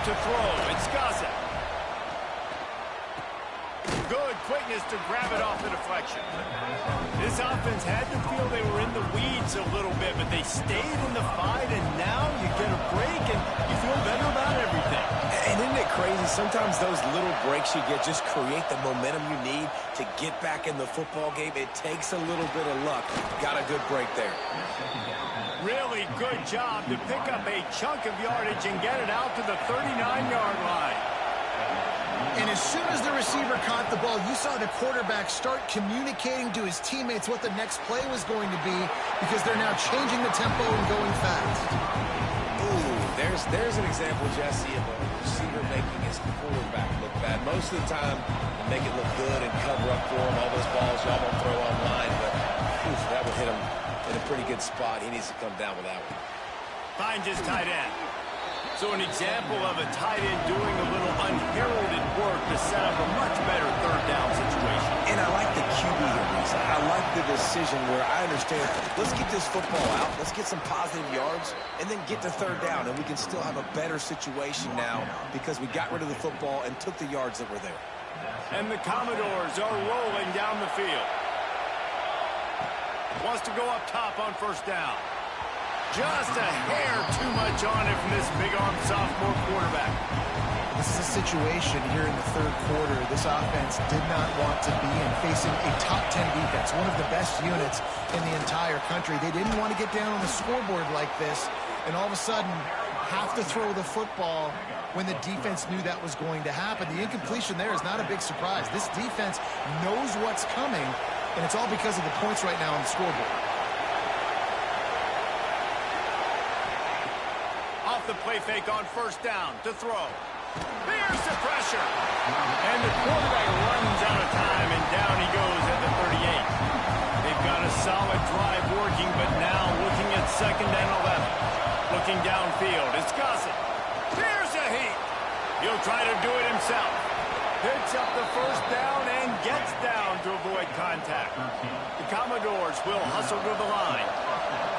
[SPEAKER 4] To throw, it's Gossett. Good quickness to grab it off the deflection. This offense had to feel they were in the weeds a little bit, but they stayed in the fight, and now you get a break, and you feel better about everything.
[SPEAKER 6] And isn't it crazy? Sometimes those little breaks you get just create the momentum you need to get back in the football game. It takes a little bit of luck. Got a good break there.
[SPEAKER 4] Really good job to pick up a chunk of yardage and get it out to the 39-yard line.
[SPEAKER 5] And as soon as the receiver caught the ball, you saw the quarterback start communicating to his teammates what the next play was going to be because they're now changing the tempo and going fast.
[SPEAKER 6] Ooh, there's an example, Jesse, of a receiver making his quarterback look bad. Most of the time, they make it look good and cover up for him. All those balls y'all won't throw online, but that would hit him in a pretty good spot. He needs to come down with that one.
[SPEAKER 4] Finds his tight end. So an example of a tight end doing a little unheralded work to set up a much better third down situation.
[SPEAKER 6] And I like the QB here, Lisa. I like the decision where I understand, let's get this football out, let's get some positive yards, and then get to third down, and we can still have a better situation now because we got rid of the football and took the yards that were there.
[SPEAKER 4] And the Commodores are rolling down the field. Wants to go up top on first down. Just a hair too much on it from this big-arm sophomore quarterback.
[SPEAKER 5] This is a situation here in the third quarter this offense did not want to be in, facing a top 10 defense, one of the best units in the entire country. They didn't want to get down on the scoreboard like this, and all of a sudden have to throw the football when the defense knew that was going to happen. The incompletion there is not a big surprise. This defense knows what's coming, and it's all because of the points right now on the scoreboard.
[SPEAKER 4] Off the play fake on first down to throw. Here's the pressure. And the quarterback runs out of time, and down he goes at the 38. They've got a solid drive working, but now looking at second and 11. Looking downfield, it's Gossett. Here's a heat. He'll try to do it himself. Picks up the first down and gets down to avoid contact. The Commodores will hustle to the line.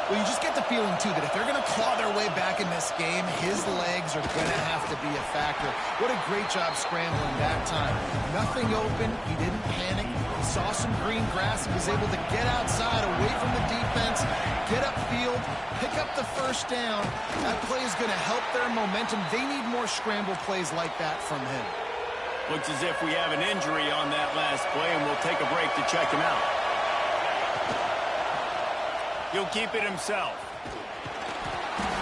[SPEAKER 5] Well, you just get the feeling, too, that if they're going to claw their way back in this game, his legs are going to have to be a factor. What a great job scrambling that time. Nothing open. He didn't panic. He saw some green grass. He was able to get outside, away from the defense, get upfield, pick up the first down. That play is going to help their momentum. They need more scramble plays like that from him.
[SPEAKER 4] Looks as if we have an injury on that last play, and we'll take a break to check him out. He'll keep it himself.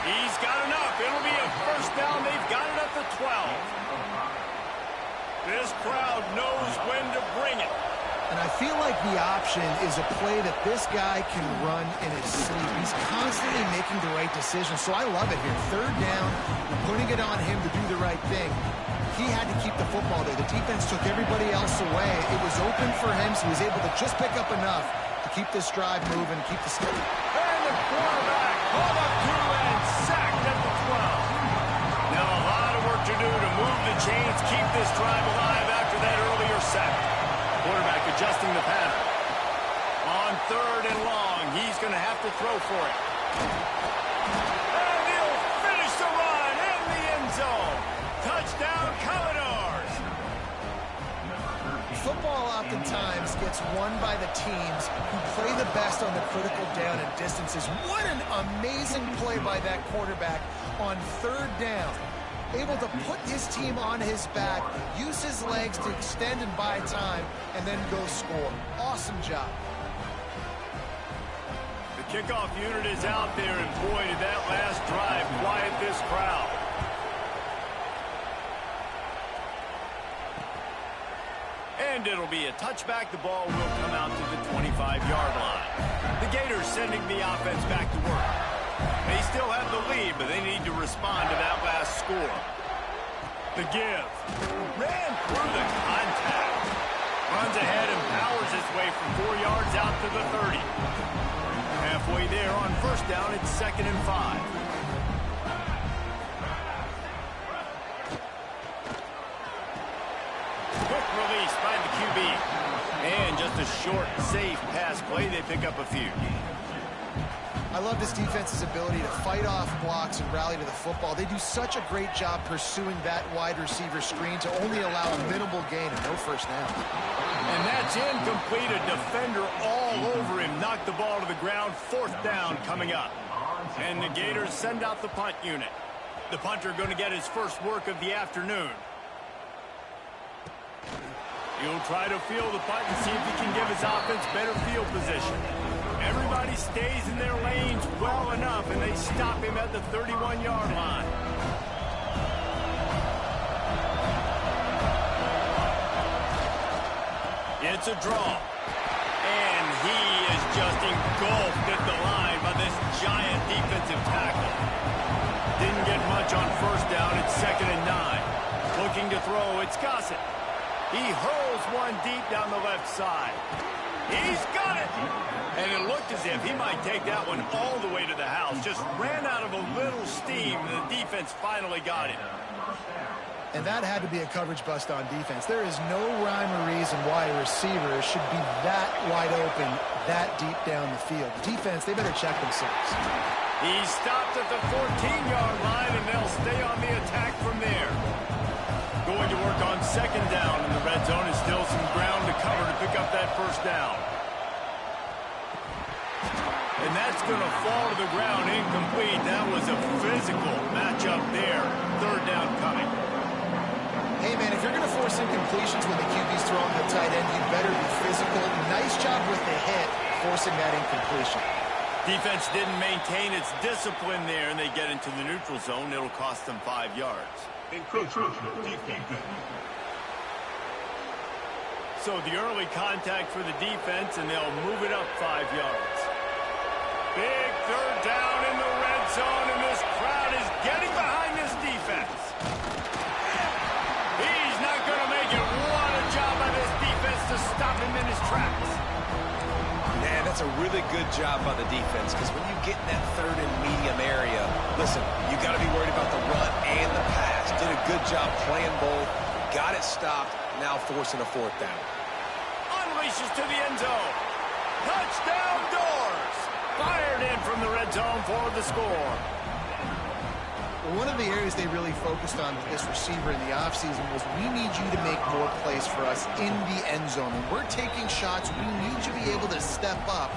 [SPEAKER 4] He's got enough. It'll be a first down. They've got it up to 12. This crowd knows when to bring it.
[SPEAKER 5] And I feel like the option is a play that this guy can run in his sleep. He's constantly making the right decision, so I love it here. Third down, you're putting it on him to do the right thing. He had to keep the football there. The defense took everybody else away. It was open for him, so he was able to just pick up enough to keep this drive moving, keep the steady.
[SPEAKER 4] And the quarterback caught up to and sacked at the 12. Now a lot of work to do to move the chains, keep this drive alive after that earlier sack. Quarterback adjusting the pattern. On third and long, he's going to have to throw for it. And he'll finish the run in the end zone. Touchdown, Commodores!
[SPEAKER 5] Football oftentimes gets won by the teams who play the best on the critical down and distances. What an amazing play by that quarterback on third down. Able to put his team on his back, use his legs to extend and buy time, and then go score. Awesome job.
[SPEAKER 4] The kickoff unit is out there, and boy, did that last drive quiet this crowd. And it'll be a touchback. The ball will come out to the 25-yard line. The Gators sending the offense back to work. They still have the lead, but they need to respond to that last score. The give. Ran through the contact. Runs ahead and powers his way from 4 yards out to the 30. Halfway there on first down, it's 2nd and 5. Quick release by the QB. And just a short, safe pass play. They pick up a few.
[SPEAKER 5] I love this defense's ability to fight off blocks and rally to the football. They do such a great job pursuing that wide receiver screen to only allow a minimal gain and no first down.
[SPEAKER 4] And that's incomplete. A defender all over him. Knocked the ball to the ground. 4th down coming up. And the Gators send out the punt unit. The punter going to get his first work of the afternoon. He'll try to field the punt and see if he can give his offense better field position. Everybody stays in their lanes well enough, and they stop him at the 31-yard line. It's a draw. And he is just engulfed at the line by this giant defensive tackle. Didn't get much on first down. It's 2nd and 9. Looking to throw. It's Gossett. He hurls one deep down the left side. He's got it! And it looked as if he might take that one all the way to the house. Just ran out of a little steam, and the defense finally got him.
[SPEAKER 5] And that had to be a coverage bust on defense. There is no rhyme or reason why a receiver should be that wide open, that deep down the field. Defense, they better check themselves.
[SPEAKER 4] He stopped at the 14-yard line, and they'll stay on the attack from there. Going to work on 2nd down in the red zone. Is still some ground to cover to pick up that first down. And that's going to fall to the ground incomplete. That was a physical matchup there. 3rd down coming.
[SPEAKER 5] Hey, man, if you're going to force incompletions when the QB's throwing the tight end, you better be physical. Nice job with the hit, forcing that incompletion.
[SPEAKER 4] Defense didn't maintain its discipline there, and they get into the neutral zone. It'll cost them 5 yards. So the early contact for the defense, and they'll move it up 5 yards. Big 3rd down in the red zone, and this crowd is getting behind this defense. He's not going to make it. What a job by this defense to stop him in his tracks.
[SPEAKER 6] Man, that's a really good job by the defense, because when you get in that 3rd and medium area, listen, you got to be worried about the run and the pass. Did a good job playing both, got it stopped, now forcing a 4th down.
[SPEAKER 4] Unleashes to the end zone. Touchdown Doors! Fired in from the red zone for the score.
[SPEAKER 5] One of the areas they really focused on with this receiver in the offseason was we need you to make more plays for us in the end zone. When we're taking shots, we need you to be able to step up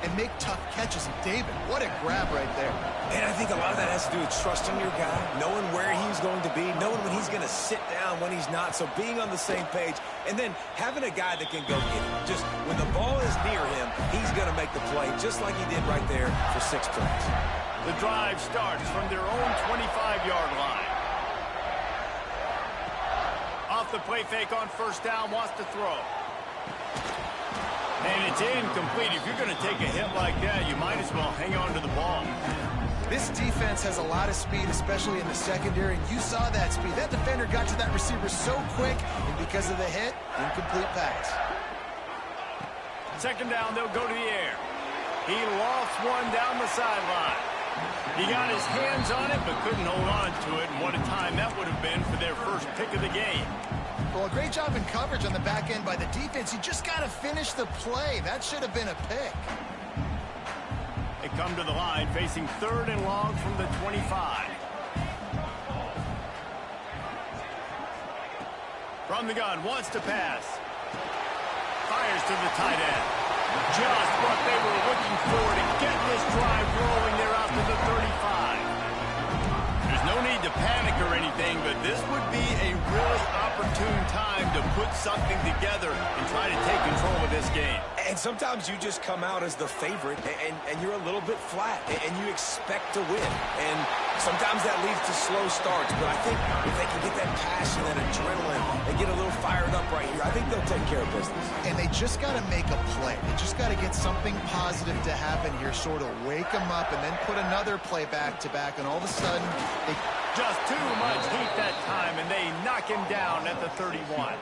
[SPEAKER 5] and make tough catches. And David, what a grab right there.
[SPEAKER 6] And I think a lot of that has to do with trusting your guy, knowing where he's going to be, knowing when he's going to sit down, when he's not. So being on the same page, and then having a guy that can go get it. Just when the ball is near him, he's going to make the play, just like he did right there for 6 plays.
[SPEAKER 4] The drive starts from their own 25-yard line. Off the play fake on first down, wants to throw. And it's incomplete. If you're going to take a hit like that, you might as well hang on to the ball.
[SPEAKER 5] This defense has a lot of speed, especially in the secondary, and you saw that speed. That defender got to that receiver so quick, and because of the hit, incomplete pass.
[SPEAKER 4] 2nd down, they'll go to the air. He lofts one down the sideline. He got his hands on it, but couldn't hold on to it, and what a time that would have been for their first pick of the game.
[SPEAKER 5] Well, a great job in coverage on the back end by the defense. You just got to finish the play. That should have been a pick.
[SPEAKER 4] They come to the line, facing 3rd and long from the 25. From the gun, wants to pass. Fires to the tight end. Just what they were looking for to get this drive rolling there out to the 35. There's no need to panic or anything, but this would be a really opportune time to put something together and try to take control of this game.
[SPEAKER 6] And sometimes you just come out as the favorite, and you're a little bit flat, and you expect to win. And Sometimes that leads to slow starts, but I think if they can get that passion, that adrenaline, and get a little fired up right here, I think they'll take care of business.
[SPEAKER 5] And they just got to make a play. They just got to get something positive to happen here, sort of wake them up, and then put another play back-to-back, and all of a sudden, they...
[SPEAKER 4] Just too much heat that time, and they knock him down at the 31.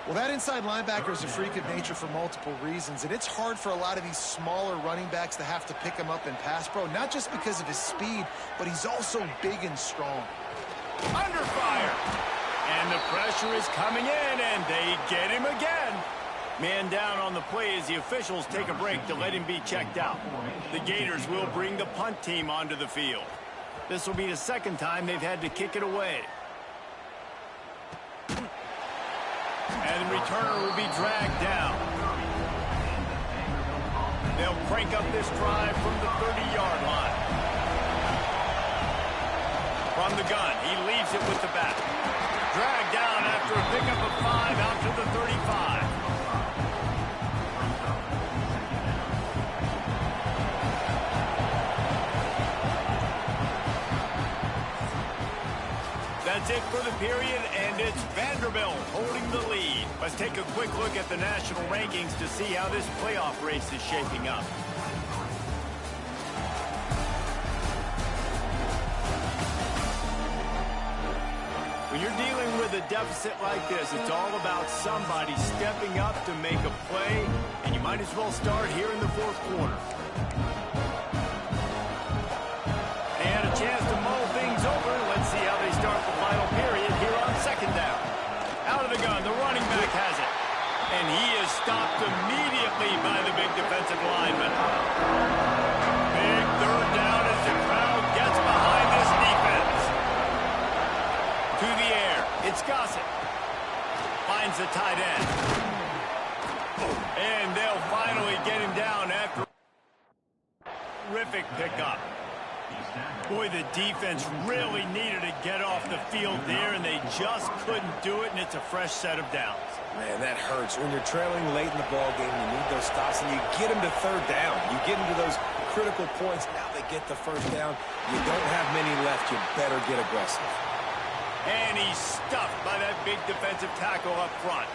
[SPEAKER 5] Well, that inside linebacker is a freak of nature for multiple reasons, and it's hard for a lot of these smaller running backs to have to pick him up in pass pro, not just because of his speed, but he's also big and strong.
[SPEAKER 4] Under fire. And the pressure is coming in, and they get him again. Man down on the play as the officials take a break to let him be checked out. The Gators will bring the punt team onto the field. This will be the second time they've had to kick it away. And the returner will be dragged down. They'll crank up this drive from the 30-yard line. From the gun, he leaves it with the back. Dragged down after a pickup of 5 out to the 35. That's it for the period, and it's Vanderbilt holding the lead. Let's take a quick look at the national rankings to see how this playoff race is shaping up. When you're dealing with a deficit like this, it's all about somebody stepping up to make a play, and you might as well start here in the fourth quarter. And a chance to mull things over. Let's see how they start the final period here on second down. Out of the gun, the running back has it. And he is stopped immediately by the big defensive lineman. Big third down as the crowd gets behind this defense. To the air, it's Gossett. Finds the tight end. And they'll finally get him down after a terrific pickup. Boy, the defense really needed to get off the field there, and they just couldn't do it, and it's a fresh set of downs.
[SPEAKER 6] Man, that hurts. When you're trailing late in the ball game, you need those stops, and you get them to third down. You get into those critical points. Now they get the first down. You don't have many left. You better get aggressive.
[SPEAKER 4] And he's stuffed by that big defensive tackle up front.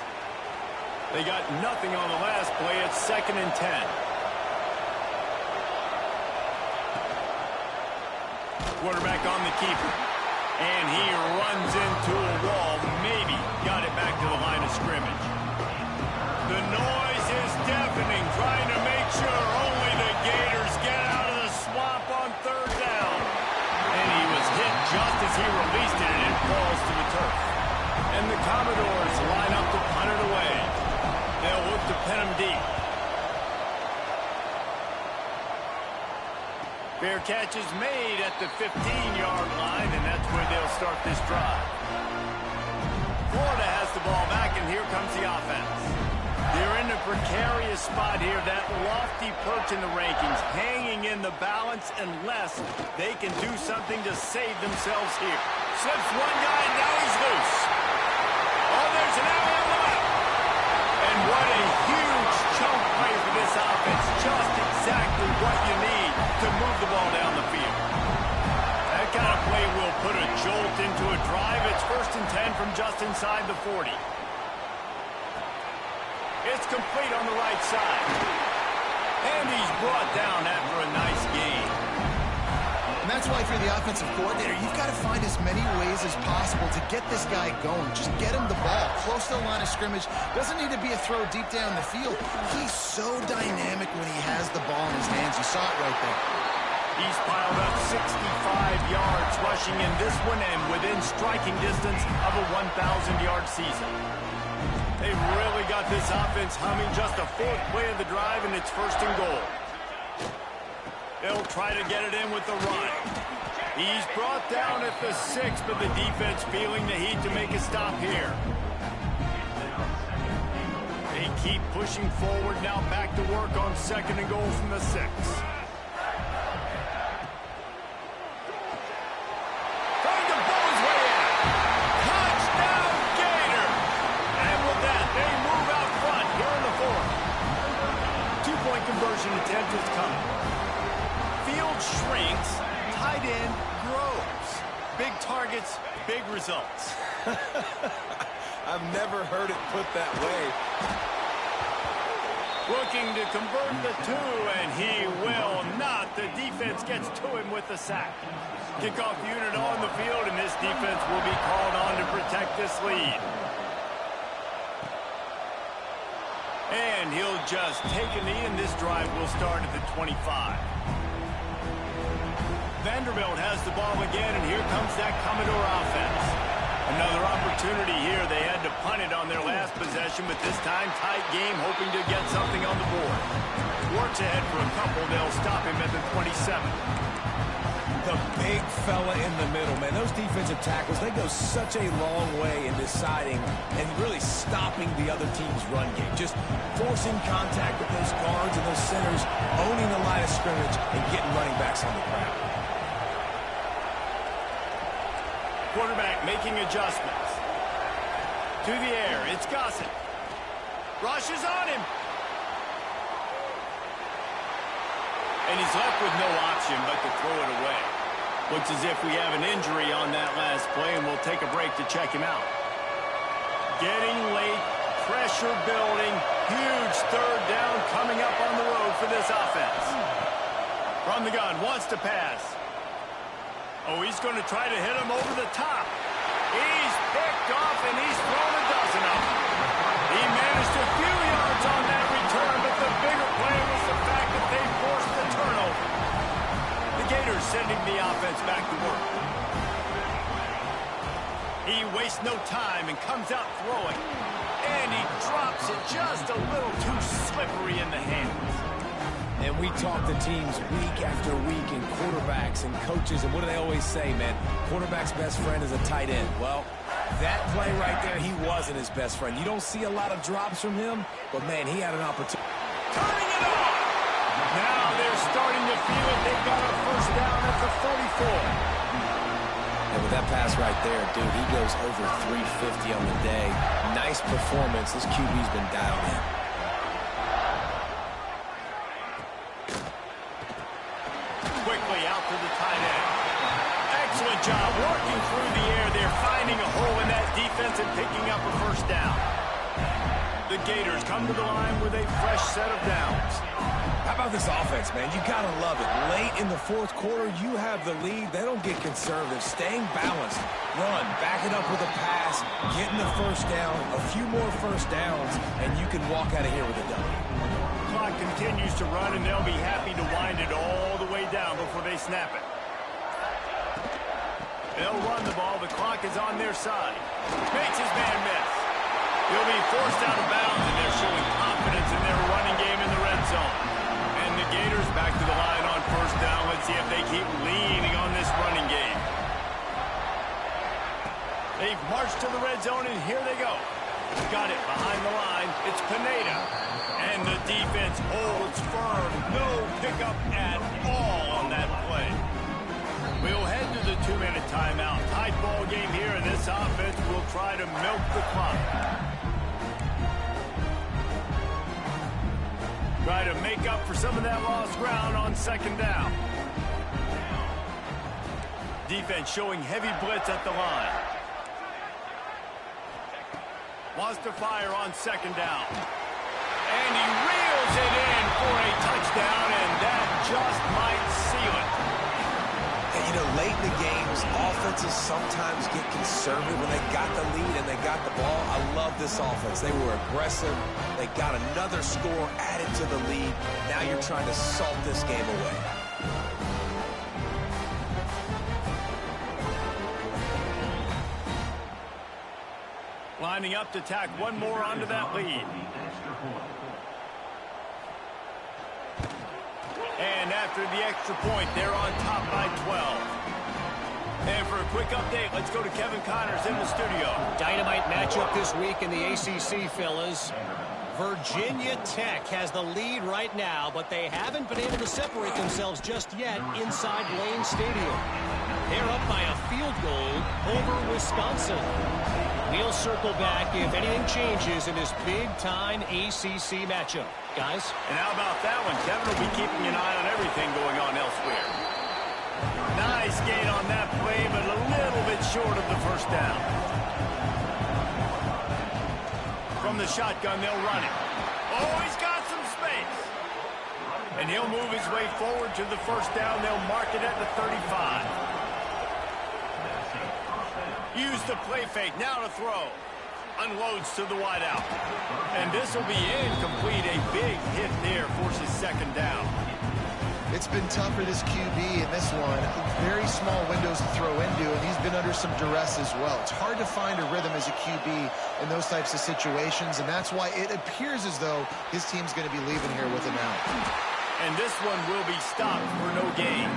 [SPEAKER 4] They got nothing on the last play. It's 2nd and 10. Quarterback on the keeper. And he runs into a wall. Maybe got it back to the line of scrimmage. The noise is deafening, trying to make sure only the Gators get out of the swamp on third down. And he was hit just as he released it, and it falls to the turf. And the Commodores line up to punt it away. They'll look to pin him deep. Fair catch is made at the 15-yard line, and that's where they'll start this drive. Florida has the ball back, and here comes the offense. They're in a precarious spot here, that lofty perch in the rankings, hanging in the balance unless they can do something to save themselves here. Slips one guy, and now he's loose. Oh, there's an alley on the left. And what a huge chunk play for this offense. Just exactly what you need to move the ball down the field. That kind of play will put a jolt into a drive. It's 1st and 10 from just inside the 40. It's complete on the right side. And he's brought down after a nice gain.
[SPEAKER 5] And that's why, if you're the offensive coordinator, you've got to find as many ways as possible to get this guy going. Just get him the ball close to the line of scrimmage. Doesn't need to be a throw deep down the field. He's so dynamic when he has the ball in his hands. You saw it right there.
[SPEAKER 4] He's piled up 65 yards rushing in this one and within striking distance of a 1,000-yard season. They've really got this offense humming. Just a 4th play of the drive, and it's 1st and goal. They'll try to get it in with the run. He's brought down at the 6, but the defense feeling the heat to make a stop here. They keep pushing forward now, back to work on 2nd and goal from the 6. Trying to bow his way in. Touchdown, Gator! And with that, they move out front here in the 4th. 2-point conversion attempt is coming. Field shrinks, tight end grows. targets, big results.
[SPEAKER 6] I've never heard it put that way.
[SPEAKER 4] Looking to convert the two, and he will not. The defense gets to him with the sack. Kickoff unit on the field, and this defense will be called on to protect this lead. And he'll just take a knee, and this drive will start at the 25. Vanderbilt has the ball again, and here comes that Commodore offense. Another opportunity here. They had to punt it on their last possession, but this time tight game, hoping to get something on the board. Works ahead for a couple. They'll stop him at the 27.
[SPEAKER 6] The big fella in the middle, man. Those defensive tackles, they go such a long way in deciding and really stopping the other team's run game. Just forcing contact with those guards and those centers, owning the line of scrimmage, and getting running backs on the ground.
[SPEAKER 4] Quarterback making adjustments. To the air, it's Gossett. Rushes on him. And he's left with no option but to throw it away. Looks as if we have an injury on that last play, and we'll take a break to check him out. Getting late, pressure building, huge third down coming up on the road for this offense. From the gun, wants to pass. Oh, he's going to try to hit him over the top. He's picked off, and he's thrown a dozen of them. He managed a few yards on that return, but the bigger play was the fact that they forced the turnover. The Gators sending the offense back to work. He wastes no time and comes out throwing. And he drops it just a little too slippery in the hands.
[SPEAKER 6] And we talk to teams week after week, and quarterbacks and coaches, and what do they always say, man? Quarterback's best friend is a tight end. Well, that play right there, he wasn't his best friend. You don't see a lot of drops from him, but, man, he had an opportunity.
[SPEAKER 4] Turning it on! Now they're starting to feel it. They've got a first down at the 44.
[SPEAKER 6] And with that pass right there, dude, he goes over 350 on the day. Nice performance. This QB's been dialed in.
[SPEAKER 4] Quickly out to the tight end. Excellent job working through the air. They're finding a hole in that defense and picking up a first down. The Gators come to the line with a fresh set of downs.
[SPEAKER 6] How about this offense, man? You got to love it. Late in the fourth quarter, you have the lead. They don't get conservative. Staying balanced. Run. Back it up with a pass. Getting the first down. A few more first downs, and you can walk out of here with a W.
[SPEAKER 4] Clock continues to run, and they'll be happy to wind it all the way down before they snap it. They'll run the ball. The clock is on their side. Makes his man miss. He'll be forced out of bounds, and they're showing confidence in their running game in the red zone. And the Gators back to the line on first down. Let's see if they keep leaning on this running game. They've marched to the red zone, and here they go. Got it behind the line. It's Pineda. And the defense holds firm. No pickup at all on that play. We'll head to the 2-minute timeout. Tight ball game here, and this offense will try to milk the clock. Try to make up for some of that lost ground on second down. Defense showing heavy blitz at the line. Wants to fire on second down. And he reels it in for a touchdown, and that just might seal it.
[SPEAKER 6] And, you know, late in the games, offenses sometimes get conservative when they got the lead and they got the ball. I love this offense. They were aggressive. They got another score added to the lead. Now you're trying to salt this game away.
[SPEAKER 4] Lining up to tack one more onto that lead. And after the extra point, they're on top by 12. And for a quick update, let's go to Kevin Connors in the studio.
[SPEAKER 7] Dynamite matchup this week in the ACC, fellas. Virginia Tech has the lead right now, but they haven't been able to separate themselves just yet inside Lane Stadium. They're up by a field goal over Wisconsin. We'll circle back if anything changes in this big-time ACC matchup. Guys?
[SPEAKER 4] And how about that one? Kevin will be keeping an eye on everything going on elsewhere. Nice gain on that play, but a little bit short of the first down. From the shotgun, they'll run it. Oh, he's got some space. And he'll move his way forward to the first down. They'll mark it at the 35. Use the play fake. Now to throw. Unloads to the wideout. And this will be incomplete. A big hit there forces second down.
[SPEAKER 5] It's been tough for this QB in this one. Very small windows to throw into, and he's been under some duress as well. It's hard to find a rhythm as a QB in those types of situations, and that's why it appears as though his team's going to be leaving here with him out.
[SPEAKER 4] And this one will be stopped for no gain.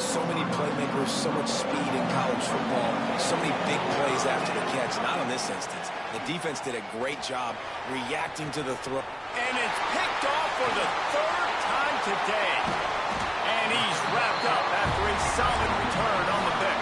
[SPEAKER 6] So many playmakers, so much speed in college football, so many big plays after the catch. Not in this instance. The defense did a great job reacting to the throw.
[SPEAKER 4] And it's picked off for the third time today. And he's wrapped up after a solid return on the pick.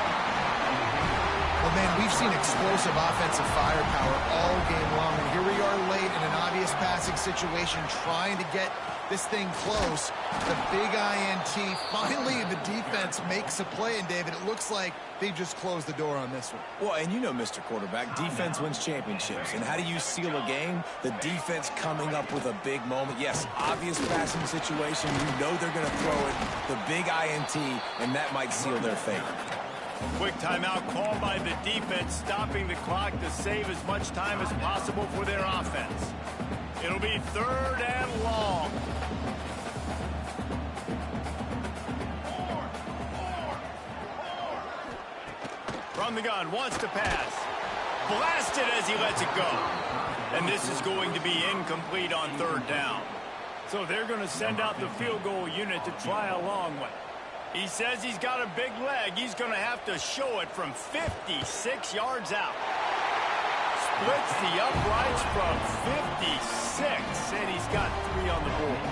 [SPEAKER 5] Well, man, we've seen explosive offensive firepower all game long, and here we are late in an obvious passing situation trying to get this thing close. The big INT. Finally, the defense makes a play, and David, it looks like they just closed the door on this one.
[SPEAKER 6] Well, and you know, Mr. Quarterback, defense wins championships. And how do you seal a game? The defense coming up with a big moment. Yes, obvious passing situation. You know they're going to throw it. The big INT, and that might seal their fate.
[SPEAKER 4] A quick timeout called by the defense, stopping the clock to save as much time as possible for their offense. It'll be third and long. From the gun, wants to pass. Blasted as he lets it go. And this is going to be incomplete on third down. So they're going to send out the field goal unit to try a long one. He says he's got a big leg. He's going to have to show it from 56 yards out. Splits the uprights from 56, and he's got 3 on the board.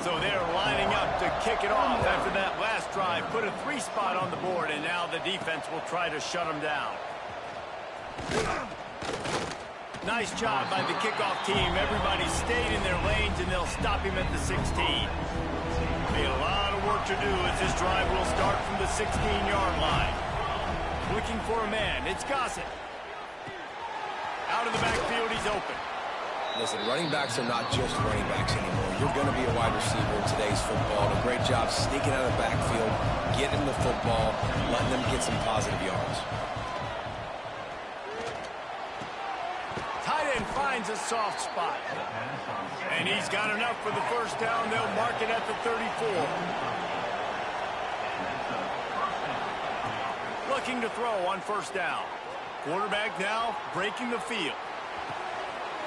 [SPEAKER 4] So they're lining up to kick it off after that last drive. Put a 3 spot on the board, and now the defense will try to shut them down. Nice job by the kickoff team. Everybody stayed in their lanes, and they'll stop him at the 16. Be a lot of work to do as this drive will start from the 16-yard line. Looking for a man. It's Gossett. Out of the backfield, he's open.
[SPEAKER 6] Listen, running backs are not just running backs anymore. You're going to be a wide receiver in today's football. And a great job sneaking out of the backfield, getting the football, letting them get some positive yards.
[SPEAKER 4] Tight end finds a soft spot. And he's got enough for the first down. They'll mark it at the 34. Looking to throw on first down. Quarterback now breaking the field.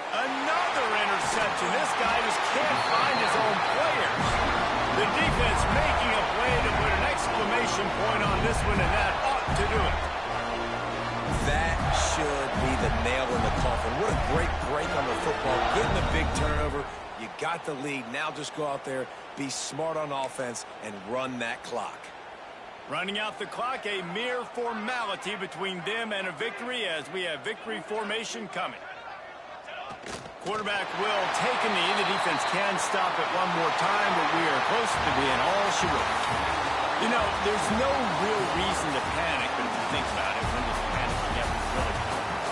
[SPEAKER 4] Another interception. This guy just can't find his own players. The defense making a play to put an exclamation point on this one, and that ought to do it.
[SPEAKER 6] That should be the nail in the coffin. What a great break on the football. Getting the big turnover. You got the lead. Now just go out there, be smart on offense, and run that clock.
[SPEAKER 4] Running out the clock, a mere formality between them and a victory as we have victory formation coming. Quarterback will take a knee. The defense can stop it one more time, but we are close to being all she wrote. You know, there's no real reason to panic, but if you think about it, when does panicking ever really?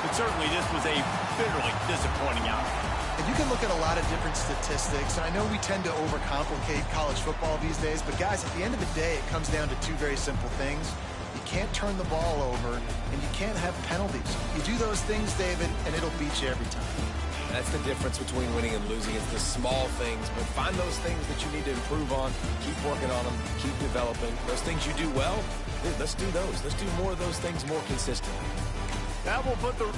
[SPEAKER 4] But certainly this was a bitterly disappointing outcome.
[SPEAKER 5] And you can look at a lot of different statistics, and I know we tend to overcomplicate college football these days, but guys, at the end of the day, it comes down to 2 very simple things. You can't turn the ball over, and you can't have penalties. You do those things, David, and it'll beat you every time.
[SPEAKER 6] That's the difference between winning and losing. It's the small things, but find those things that you need to improve on. Keep working on them. Keep developing. Those things you do well, let's do those. Let's do more of those things more consistently.
[SPEAKER 4] That will put the...